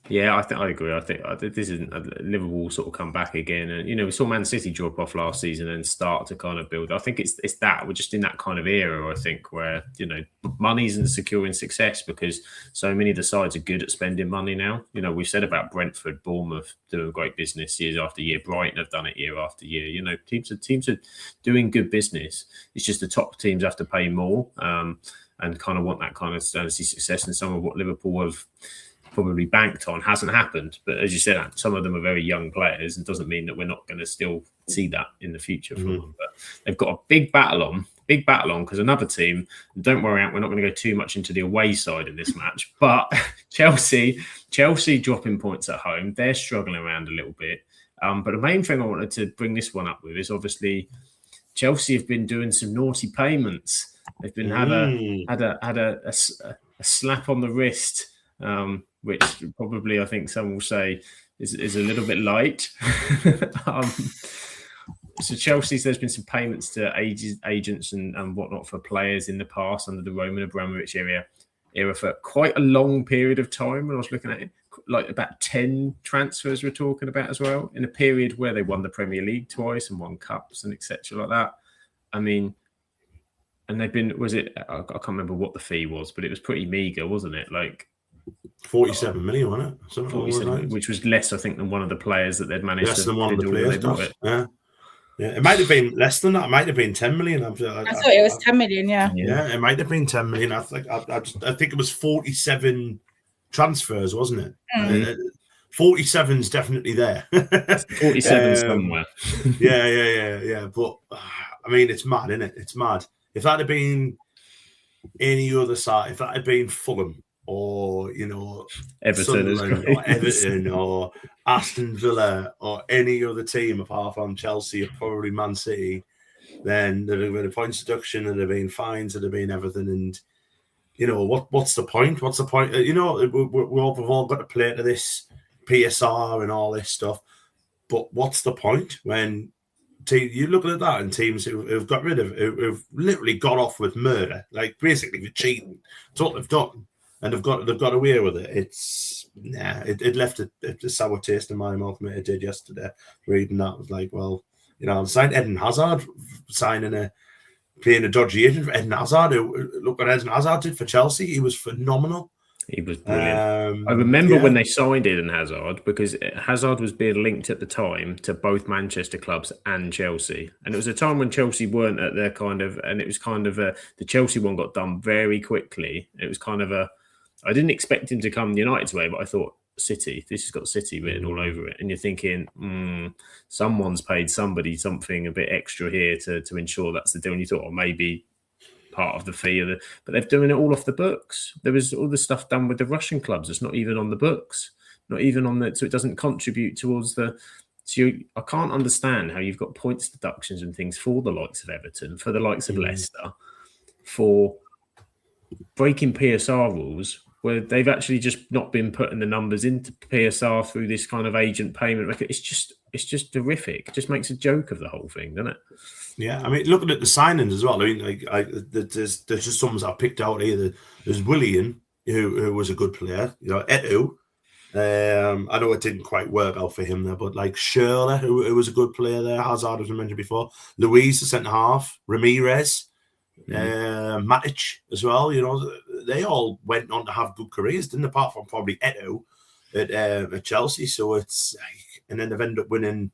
Yeah, I think I agree. I think this isn't Liverpool sort of come back again, and we saw Man City drop off last season and start to kind of build. I think it's that we're just in that kind of era. I think where money isn't securing success because so many of the sides are good at spending money now. We've said about Brentford, Bournemouth doing great business year after year. Brighton have done it year after year. Teams are doing good business. It's just the top teams have to pay more and kind of want that kind of success. And some of what Liverpool have probably banked on hasn't happened, but as you said, some of them are very young players, and doesn't mean that we're not going to still see that in the future from them. But they've got a big battle on because another team, don't worry, we're not going to go too much into the away side of this match, but Chelsea dropping points at home, they're struggling around a little bit. But the main thing I wanted to bring this one up with is obviously Chelsea have been doing some naughty payments. They've been had a slap on the wrist, which probably I think some will say is a little bit light. So Chelsea's, there's been some payments to agents and whatnot for players in the past under the Roman Abramovich era for quite a long period of time. When I was looking at it, like about 10 transfers we're talking about as well, in a period where they won the Premier League twice and won cups and etc. like that. I mean, and they've been, I can't remember what the fee was, but it was pretty meager, wasn't it? Like 47 million, wasn't it? 47, which was less, I think, than one of the players that they'd managed less to than one of the players. Yeah, it might have been less than that. It might have been 10 million. I thought it was 10 million. Yeah, it might have been 10 million. I think it was 47 transfers, wasn't it? 47's definitely there. 47 somewhere. Yeah. But I mean, it's mad, isn't it? It's mad. If that had been any other side, if that had been Fulham or Everton or Aston Villa or any other team apart from Chelsea or probably Man City, then there'd have been a points deduction, there'd have been fines, there'd have been everything. And what's the point? What's the point? We've all got to play to this PSR and all this stuff, but what's the point when you look at that and teams who've literally got off with murder, like basically for cheating? That's what they've done. and they've got away with it. It left a sour taste in my mouth. Mate, it did yesterday. Reading that, was like, well, signed Eden Hazard, playing a dodgy agent for Eden Hazard. Look what Eden Hazard did for Chelsea. He was phenomenal. He was brilliant. I remember when they signed Eden Hazard, because Hazard was being linked at the time to both Manchester clubs and Chelsea. And it was a time when Chelsea weren't at their and it was the Chelsea one got done very quickly. It was I didn't expect him to come United's way, but I thought, City, this has got City written all over it. And you're thinking, someone's paid somebody something a bit extra here to ensure that's the deal. And you thought, maybe part of the fee, but they're doing it all off the books. There was all the stuff done with the Russian clubs. It's not even on the books, not even on so it doesn't contribute towards I can't understand how you've got points deductions and things for the likes of Everton, for the likes of Leicester, for breaking PSR rules, where they've actually just not been putting the numbers into PSR through this kind of agent payment record. It's just horrific. It just makes a joke of the whole thing, doesn't it? Yeah, I mean, looking at the signings as well. I mean, there's just some I've picked out here. There's Willian, who was a good player. Etu. I know it didn't quite work out for him there, but like Schürrle, who was a good player there. Hazard, as I mentioned before. Luis, the centre half. Ramirez. Matic as well. They all went on to have good careers, didn't they? Apart from probably Etu at Chelsea. So and then they've ended up winning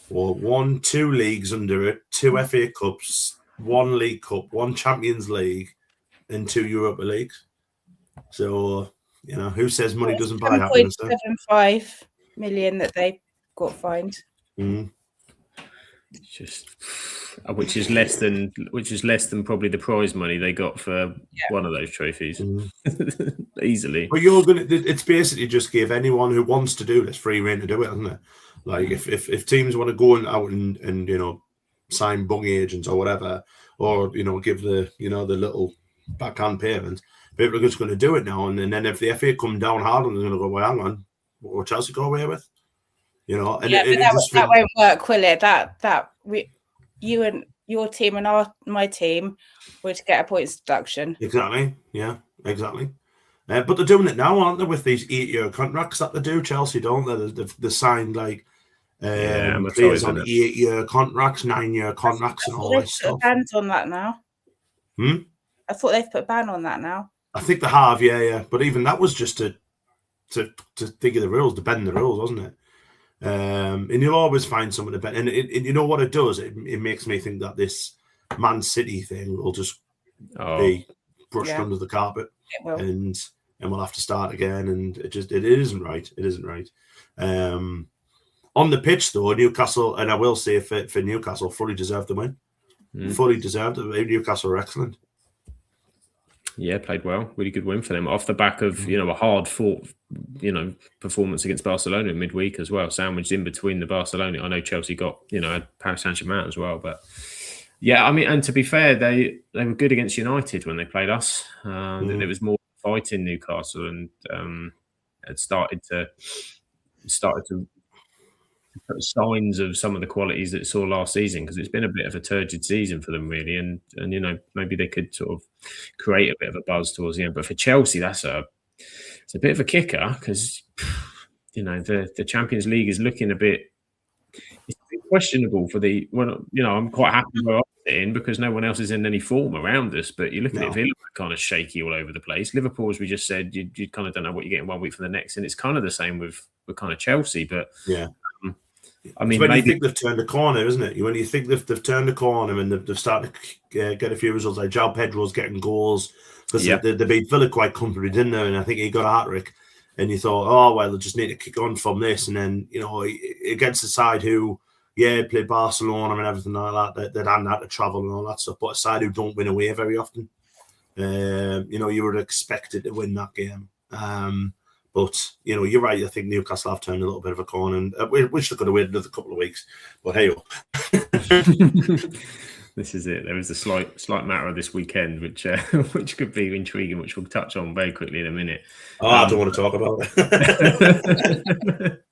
2 leagues under it, 2 FA Cups, 1 League Cup, 1 Champions League, and 2 Europa Leagues. So who says money doesn't buy happiness? 7.75 million that they got fined. Which is less than probably the prize money they got for one of those trophies. Easily. But it's basically just give anyone who wants to do this free rein to do it, isn't it? Like if teams want to go out and sign bung agents or whatever, or give the the little backhand payment, people are just going to do it now. And then if the FA come down hard, and they're going to go, well, hang on, what will Chelsea go away with? And that won't work, will it? You and your team and my team would get a points deduction. Exactly. Yeah, exactly. But they're doing it now, aren't they, with these 8-year contracts that they do? Chelsea, don't they? They've signed like players on 8-year contracts, 9-year contracts, and all this stuff. Bans on that now. I thought they've put a ban on that now. I think they have, yeah. But even that was just to figure the rules, to bend the rules, wasn't it? And you'll always find someone to bend. And you know what it does? It makes me think that this Man City thing will just be brushed under the carpet, and we'll have to start again. And it isn't right. It isn't right. On the pitch, though, Newcastle, and I will say for Newcastle, fully deserved the win. Fully deserved it. Newcastle were excellent. Yeah, played well. Really good win for them off the back of a hard fought performance against Barcelona in midweek as well, sandwiched in between the Barcelona. I know Chelsea got Paris Saint-Germain as well, but yeah, I mean, and to be fair, they were good against United when they played us. There was more fight in Newcastle, and it started to put signs of some of the qualities that it saw last season, because it's been a bit of a turgid season for them, really, and maybe they could sort of create a bit of a buzz towards the end. But for Chelsea, it's a bit of a kicker, because the Champions League is looking a bit questionable for I'm quite happy where I'm sitting, because no one else is in any form around us. But you're looking at Villa kind of shaky all over the place. Liverpool, as we just said, you kind of don't know what you're getting one week for the next, and it's kind of the same with kind of Chelsea. But yeah. I mean, when you think they've turned the corner, isn't it? When you think they've turned the corner and they've started to get a few results, like João Pedro's getting goals, because they beat Villa quite comfortably, didn't they? And I think he got a hat-trick, and you thought, oh, well, they just need to kick on from this. And then, against the side who, played Barcelona and everything like that hadn't had to travel and all that stuff, but a side who don't win away very often. You were expected to win that game. But, you're right. I think Newcastle have turned a little bit of a corner, and we wish they could have waited another couple of weeks. But hey, this is it. There is a slight matter this weekend, which could be intriguing, which we'll touch on very quickly in a minute. I don't want to talk about it.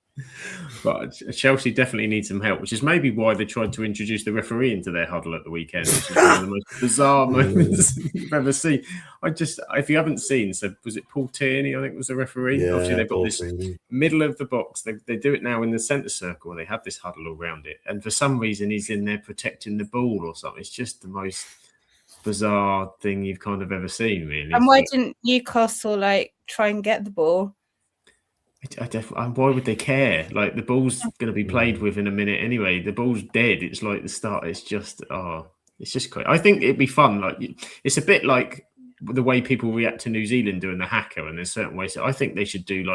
But Chelsea definitely need some help, which is maybe why they tried to introduce the referee into their huddle at the weekend, which is one of the most bizarre moments you've ever seen. If you haven't seen, so was it Paul Tierney, I think was the referee? Yeah, obviously they've got Paul this Tierney. middle of the box. They do it now in the centre circle. They have this huddle around it. And for some reason, he's in there protecting the ball or something. It's just the most bizarre thing you've kind of ever seen, really. And why didn't Newcastle try and get the ball? Why would they care? Like, the ball's going to be played with in a minute anyway. The ball's dead. It's like the start. It's just crazy. I think it'd be fun. Like, it's a bit like the way people react to New Zealand doing the haka, and there's certain ways. So I think they should do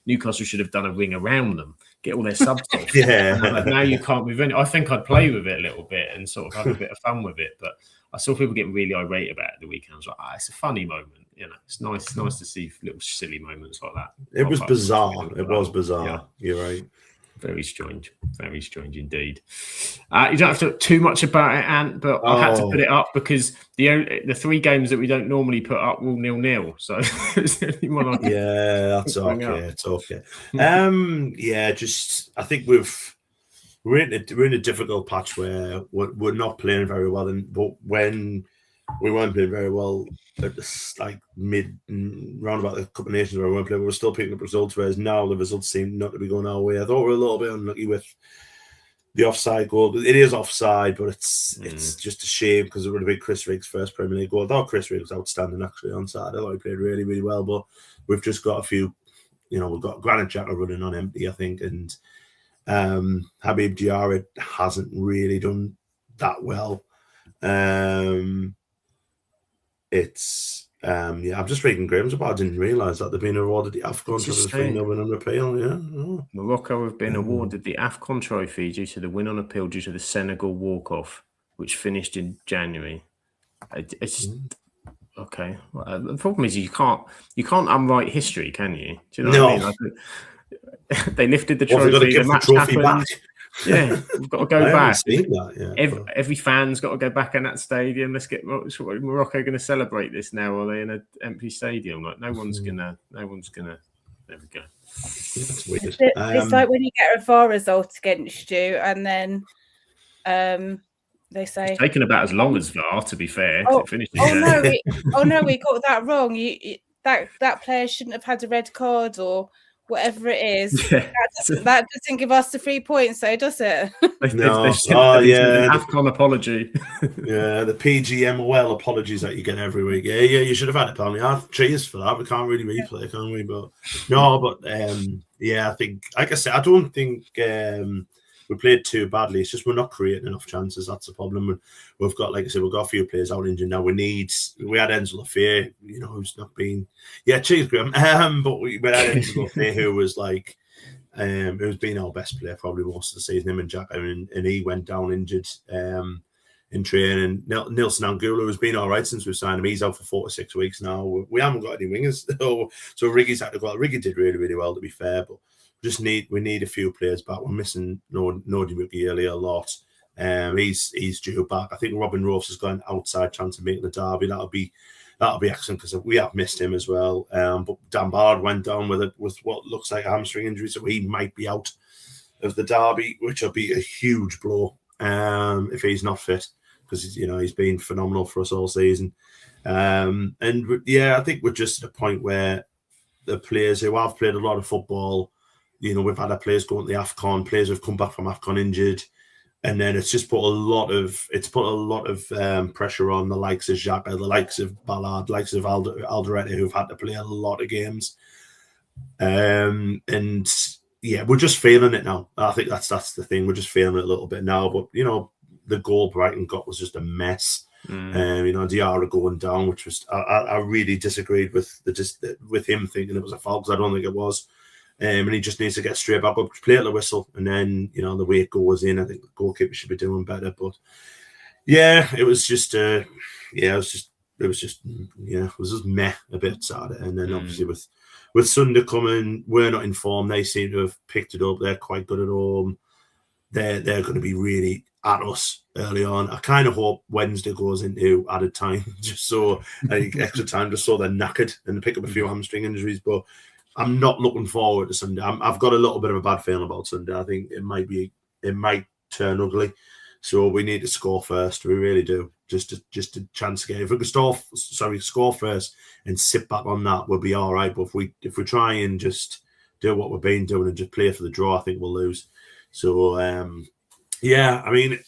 Newcastle should have done a ring around them, get all their subs off. Yeah. Now you can't move in. I think I'd play with it a little bit and sort of have a bit of fun with it. But I saw people getting really irate about it at the weekend. I was like, it's a funny moment. It's nice to see little silly moments like that. It was bizarre. It was bizarre. Yeah. You're right. Very strange indeed. You don't have to talk too much about it, Ant, but I had to put it up because the 3 games that we don't normally put up will 0-0. So it's the only one that's okay. It's okay. I think we're in a difficult patch where we're not playing very well, but when we weren't playing very well at the round about the Cup of Nations where we weren't playing, we were still picking up results, whereas now the results seem not to be going our way. I thought we were a little bit unlucky with the offside goal. It is offside, but it's just a shame because it would have been Chris Riggs' first Premier League goal. I thought Chris Riggs was outstanding actually on Saturday. I thought he played really, really well, but we've just got a few, we've got Granit Xhaka running on empty, I think, and Habib Diarra hasn't really done that well. I'm just reading Graham's about. I didn't realise that they've been awarded the AFCON for the 3-0 win on appeal. Yeah, Morocco have been awarded the AFCON trophy due to the win on appeal due to the Senegal walk-off, which finished in January. It's okay. Well, the problem is you can't unwrite history, can you? Do you know what I mean? They lifted the trophy. We've got to give the trophy back. Yeah, we've got to go back. That, every fan's got to go back in that stadium. Let's get Morocco going to celebrate this now, or are they in an empty stadium? Like no one's gonna. There we go. That's weird. It's like when you get a VAR result against you, and then they say it's taken about as long as VAR. To be fair, no, we got that wrong. That player shouldn't have had a red card or whatever it is. Yeah. That doesn't give us the 3 points, though, does it? No. AFCON apology. Yeah, the PGMOL apologies that you get every week. Yeah, you should have had a penalty. Cheers for that. We can't really replay, can we? But I think, like I said, I don't think we played too badly. It's just we're not creating enough chances. That's the problem. We've got, like I said, we've got a few players out injured now. We had Enzo Lafayette, who's not been, cheers, Graham. But we had Enzo Lafayette, who was who's been our best player probably most of the season, him and Jack, and he went down injured in training. Nilson Angulo has been all right since we've signed him. He's out for 4 to 6 weeks now. We haven't got any wingers, so Riggy's had to go out. Riggy did really, really well, to be fair, but we need a few players back. We're missing Nodi Mukiele a lot. He's due back. I think Robin Rose has got an outside chance of making the derby. That'll be excellent because we have missed him as well. But Dan Bard went down with what looks like a hamstring injury, so he might be out of the derby, which will be a huge blow if he's not fit, because he's been phenomenal for us all season. I think we're just at a point where the players who have played a lot of football, we've had our players going to the AFCON, players who've come back from AFCON injured, and then it's just put a lot of pressure on the likes of Xhaka, the likes of Ballard, the likes of Alderete, who've had to play a lot of games. We're just feeling it now. I think that's the thing. We're just feeling it a little bit now. But the goal Brighton got was just a mess. Diarra going down, which was I really disagreed with him thinking it was a foul, because I don't think it was. And he just needs to get straight back up, play at the whistle, and then the way it goes in, I think the goalkeeper should be doing better. But it was just meh a bit Saturday. And then obviously with Sunday coming, we're not in form. They seem to have picked it up. They're quite good at home. They're going to be really at us early on. I kind of hope Wednesday goes into added time, just so extra time, just so they're knackered and pick up a few hamstring injuries. But I'm not looking forward to Sunday. I've got a little bit of a bad feeling about Sunday. I think it might turn ugly. So we need to score first. We really do. Just a chance game. If we could score first and sit back on that, we'll be all right. But if we try and just do what we've been doing and just play for the draw, I think we'll lose. So yeah, I mean,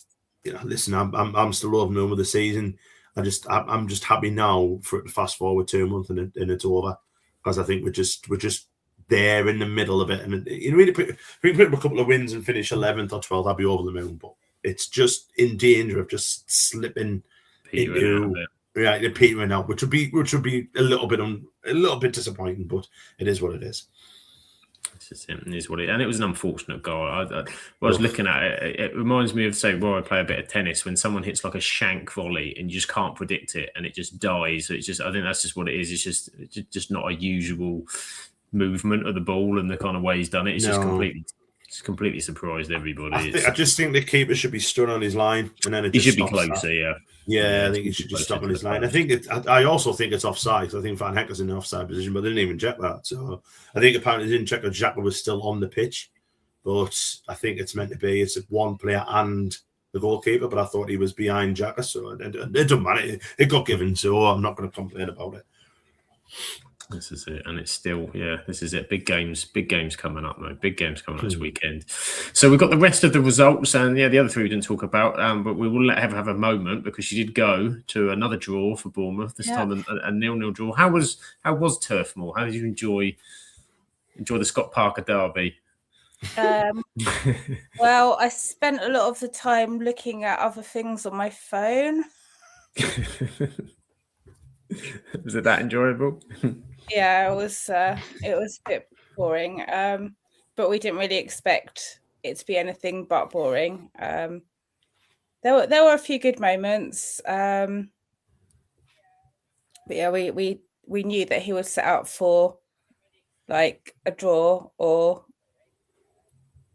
listen, I'm still over the moon with the season. I'm just happy now for it to fast forward 2 months and it's over, because I think we're just there in the middle of it. And if we put up a couple of wins and finish 11th or 12th, I'll be over the moon. But it's just in danger of just slipping into petering out, which would be a little bit disappointing. But it is what it is. It is what it is. And it was an unfortunate goal. I was looking at it. It reminds me of, say, I play a bit of tennis, when someone hits like a shank volley and you just can't predict it and it just dies. So I think that's just what it is. It's just not a usual movement of the ball and the kind of way he's done it. It's completely surprised everybody. I just think the keeper should be stood on his line, and then he should be closer. Yeah, I think he should just stop on his line. I also think it's offside. I think Van Hecker's in the offside position, but they didn't even check that. So I think apparently they didn't check that Xhaka was still on the pitch. But I think it's meant to be. It's one player and the goalkeeper, but I thought he was behind Xhaka. So it doesn't matter. It got given, so I'm not going to complain about it. This is it, and it's still, this is it. Big games coming up, though. Big games coming up this weekend. So we've got the rest of the results, and the other three we didn't talk about, but we will let her have a moment, because she did go to another draw for Bournemouth, this time a 0-0 draw. How was Turf Moor? How did you enjoy the Scott Parker derby? Well, I spent a lot of the time looking at other things on my phone. Was it that enjoyable? Yeah, it was a bit boring, but we didn't really expect it to be anything but boring. There were a few good moments, but yeah, we knew that he was set out for like a draw, or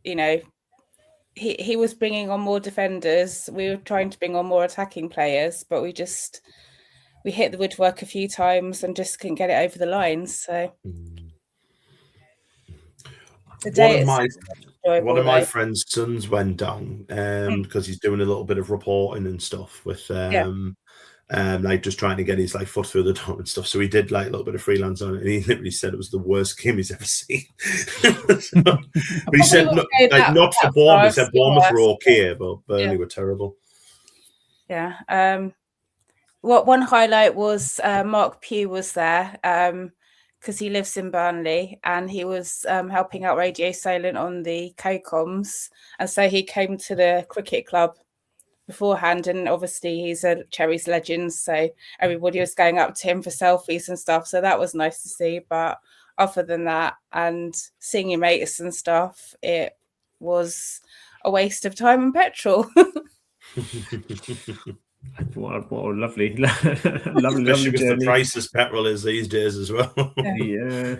he was bringing on more defenders. We were trying to bring on more attacking players, but we hit the woodwork a few times and just couldn't get it over the line. So one of my friend's sons went down because he's doing a little bit of reporting and stuff with like just trying to get his foot through the door and stuff. So he did like a little bit of freelance on it, and he literally said it was the worst game he's ever seen. But he said not for Bournemouth. He said Bournemouth were okay, but Burnley were terrible. Yeah. One highlight was Mark Pugh was there because he lives in Burnley, and he was helping out Radio Silent on the co-coms, and so he came to the cricket club beforehand, and obviously he's a Cherries legend, so everybody was going up to him for selfies and stuff, so that was nice to see. But other than that, and seeing your mates and stuff, it was a waste of time and petrol. What a lovely journey. The prices petrol is these days as well. Yeah,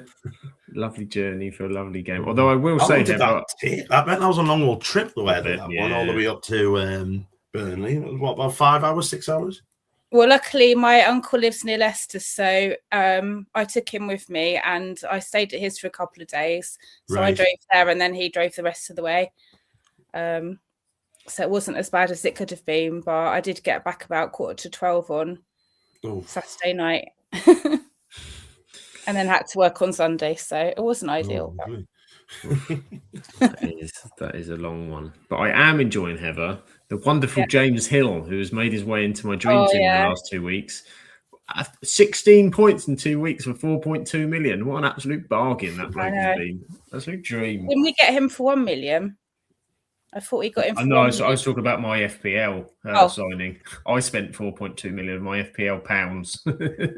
lovely journey for a lovely game. Although I will say, I bet that was a long old trip the way that one all the way up to Burnley. What, about 5 hours, 6 hours? Well, luckily my uncle lives near Leicester, so I took him with me, and I stayed at his for a couple of days. So I drove there, and then he drove the rest of the way. So it wasn't as bad as it could have been, but I did get back about 11:45 on Saturday night, and then had to work on Sunday, so it wasn't ideal. That is a long one, but I am enjoying, Heather, the wonderful James Hill, who has made his way into my dream team in the last 2 weeks. 16 points in 2 weeks for 4.2 million. What an absolute bargain that bloke has been. Absolute dream. Didn't we get him for 1 million? I thought we got him for I was talking about my FPL signing. I spent 4.2 million of my FPL pounds.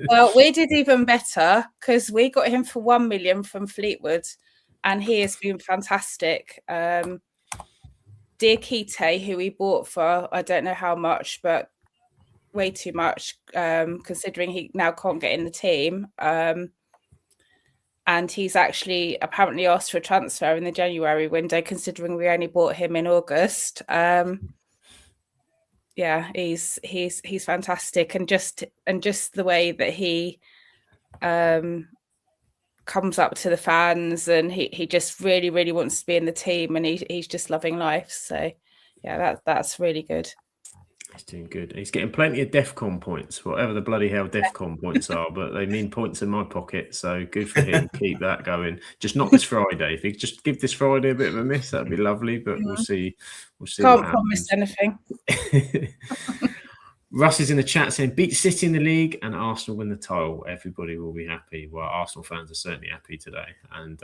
Well, we did even better because we got him for 1 million from Fleetwood, and he has been fantastic. Diakite, who we bought for I don't know how much, but way too much, considering he now can't get in the team. And he's actually apparently asked for a transfer in the January window, considering we only bought him in August. He's fantastic, and just the way that he kind comes up to the fans, and he just really, really wants to be in the team, and he's just loving life. So yeah, that's really good. He's doing good. He's getting plenty of DEFCON points, whatever the bloody hell DEFCON points are, but they mean points in my pocket. So good for him. Keep that going. Just not this Friday. If he could just give this Friday a bit of a miss, that'd be lovely. But we'll see. We'll see. Can't promise anything. Russ is in the chat saying, beat City in the league and Arsenal win the title. Everybody will be happy. Well, Arsenal fans are certainly happy today. And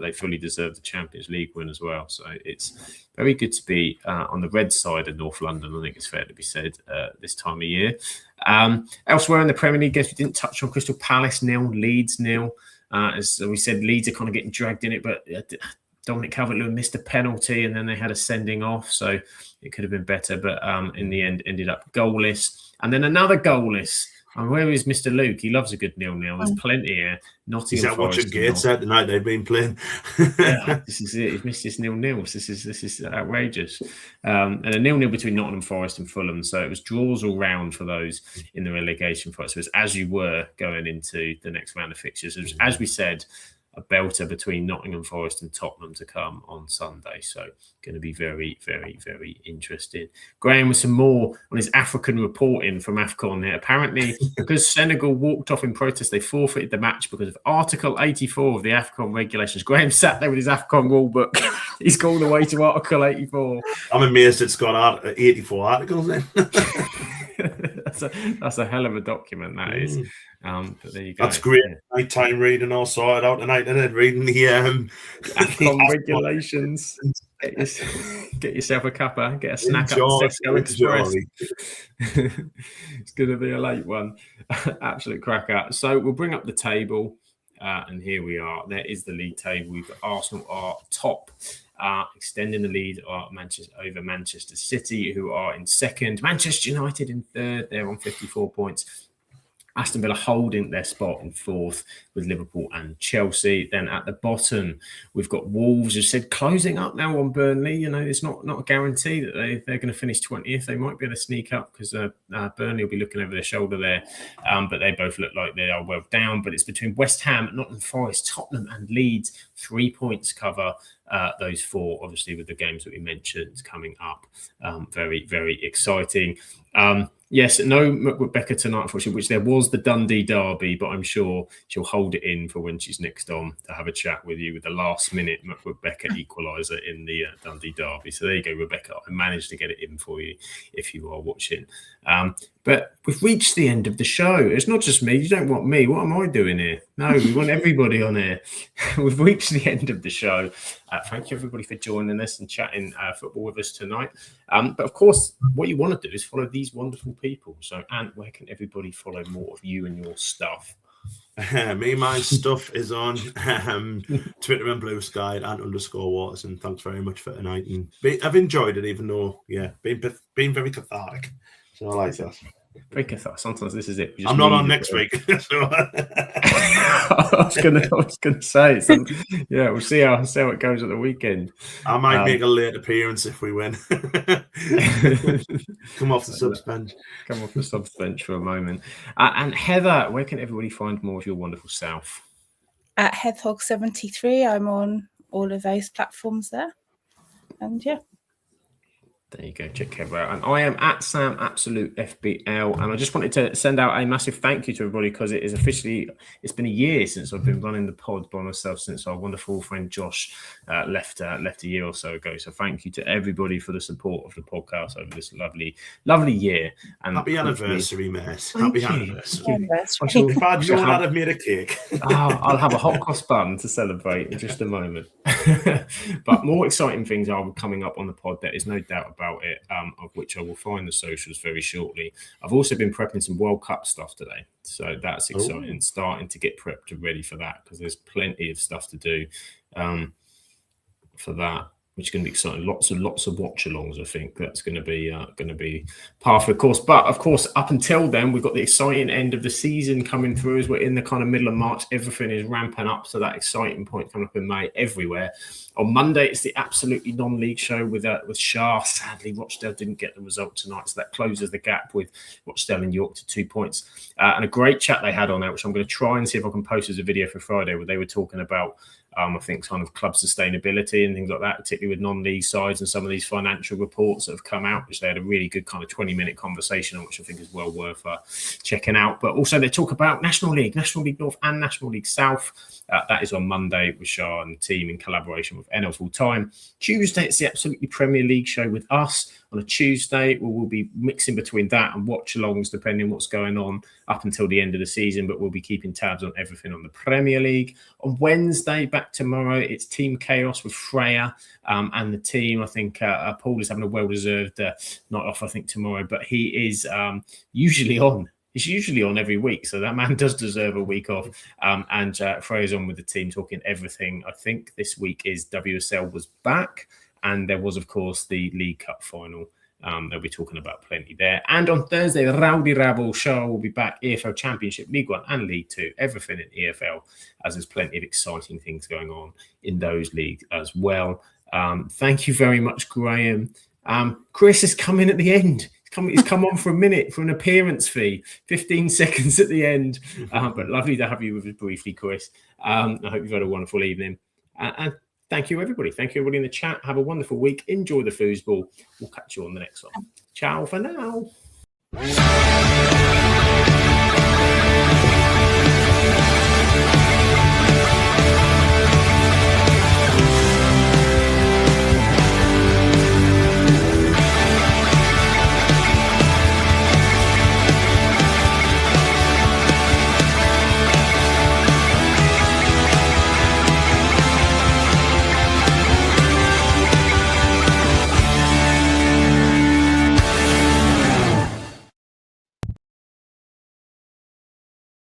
they fully deserve the Champions League win as well. So it's very good to be on the red side of North London, I think it's fair to be said, this time of year. Elsewhere in the Premier League, guess we didn't touch on Crystal Palace 0, Leeds 0. As we said, Leeds are kind of getting dragged in it, but Dominic Calvert-Lewin missed a penalty and then they had a sending off. So it could have been better, but in the end ended up goalless. And then another goalless. And where is Mr. Luke? He loves a good 0-0. There's plenty here. Nottingham Forest. Watching Gateshead tonight? They've been playing. Yeah, this is it. He's missed his 0-0s. This is outrageous. And a 0-0 between Nottingham Forest and Fulham. So it was draws all round for those in the relegation fight. So it was as you were going into the next round of fixtures. It was, as we said, a belter between Nottingham Forest and Tottenham to come on Sunday. So going to be very, very, very interesting. Graham with some more on his African reporting from AFCON here. Apparently, because Senegal walked off in protest, they forfeited the match because of Article 84 of the AFCON regulations. Graham sat there with his AFCON rule book. He's gone away to Article 84. I'm amazed it's got 84 articles then. That's a hell of a document, that is. But there you go. That's great. Nighttime reading all sorted out tonight, and then reading the AFCON regulations. Get yourself a cuppa, get a snack up Tesco Express. It's going to be a late one. Absolute cracker. So we'll bring up the table, and here we are. There is the league table. We've got Arsenal are top. Extending the lead are over Manchester City, who are in second. Manchester United in third. They're on 54 points. Aston Villa holding their spot in fourth with Liverpool and Chelsea. Then at the bottom, we've got Wolves, who said closing up now on Burnley. You know, it's not a guarantee that they're going to finish 20th. They might be able to sneak up because Burnley will be looking over their shoulder there. But they both look like they are well down. But it's between West Ham, Nottingham Forest, Tottenham and Leeds. 3 points cover those four, obviously, with the games that we mentioned coming up. Very, very exciting. Yes, no Rebecca tonight, unfortunately, which there was the Dundee derby, but I'm sure she'll hold it in for when she's next on to have a chat with you with the last-minute Rebecca equaliser in the Dundee derby. So there you go, Rebecca. I managed to get it in for you if you are watching. But we've reached the end of the show. It's not just me. You don't want me. What am I doing here? No, we want everybody on here. We've reached the end of the show. Thank you, everybody, for joining us and chatting football with us tonight. But, of course, what you want to do is follow these wonderful people. So, Ant, where can everybody follow more of you and your stuff? My stuff is on Twitter and Blue Sky, @_Waters, and thanks very much for tonight. And I've enjoyed it, even though, being very cathartic. So I like that. Very cathartic. Sometimes this is it. I'm not on next week. So. I was gonna say, we'll see how it goes at the weekend. I might make a late appearance if we win. Come off the subs bench. Come off the subs bench for a moment. And Heather, where can everybody find more of your wonderful self? At Heathhog73, I'm on all of those platforms there. And yeah. There you go, check Heather out. And I am at Sam Absolute FBL. And I just wanted to send out a massive thank you to everybody because it is officially, it's been a year since I've been running the pod by myself since our wonderful friend Josh left a year or so ago. So thank you to everybody for the support of the podcast over this lovely year. And happy anniversary, mate. Happy anniversary. Anniversary. Bad you'll have made a cake. I'll have a hot cross bun to celebrate in just a moment. But more exciting things are coming up on the pod. There is no doubt about it, of which I will find the socials very shortly. I've also been prepping some World Cup stuff today, so that's exciting. Starting to get prepped and ready for that because there's plenty of stuff to do for that. which is going to be exciting. Lots of watch-alongs. I think that's going to be par for the course. But of course, up until then, we've got the exciting end of the season coming through. As we're in the kind of middle of March, everything is ramping up. So that exciting point coming up in May everywhere. On Monday, it's the absolutely non-league show with Shah. Sadly, Rochdale didn't get the result tonight, so that closes the gap with Rochdale and York to 2 points. And a great chat they had on there, which I'm going to try and see if I can post as a video for Friday, where they were talking about I think kind of club sustainability and things like that, particularly with non-league sides and some of these financial reports that have come out, which they had a really good kind of 20-minute conversation on, which I think is well worth checking out. But also they talk about National League North and National League South. That is on Monday with Shah and the team in collaboration with NL Full Time. Tuesday, it's the Absolutely Premier League show with us on a Tuesday. We'll be mixing between that and watch-alongs, depending on what's going on up until the end of the season, but we'll be keeping tabs on everything on the Premier League. On Wednesday, back tomorrow, it's Team Chaos with Freya and the team. I think Paul is having a well-deserved night off, I think, tomorrow, but he is usually on. He's usually on every week, so that man does deserve a week off. And Freya's on with the team talking everything. I think this week is WSL was back, and there was, of course, the League Cup final. They'll be talking about plenty there. And on Thursday, the Rowdy Rabble show will be back. EFL Championship, League One and League Two. Everything in EFL, as there's plenty of exciting things going on in those leagues as well. Thank you very much, Graham. Chris has come in at the end. He's come on for a minute for an appearance fee, 15 seconds at the end. But lovely to have you with us briefly, Chris. I hope you've had a wonderful evening. And thank you, everybody. Thank you, everybody in the chat. Have a wonderful week. Enjoy the foosball. We'll catch you on the next one. Ciao for now.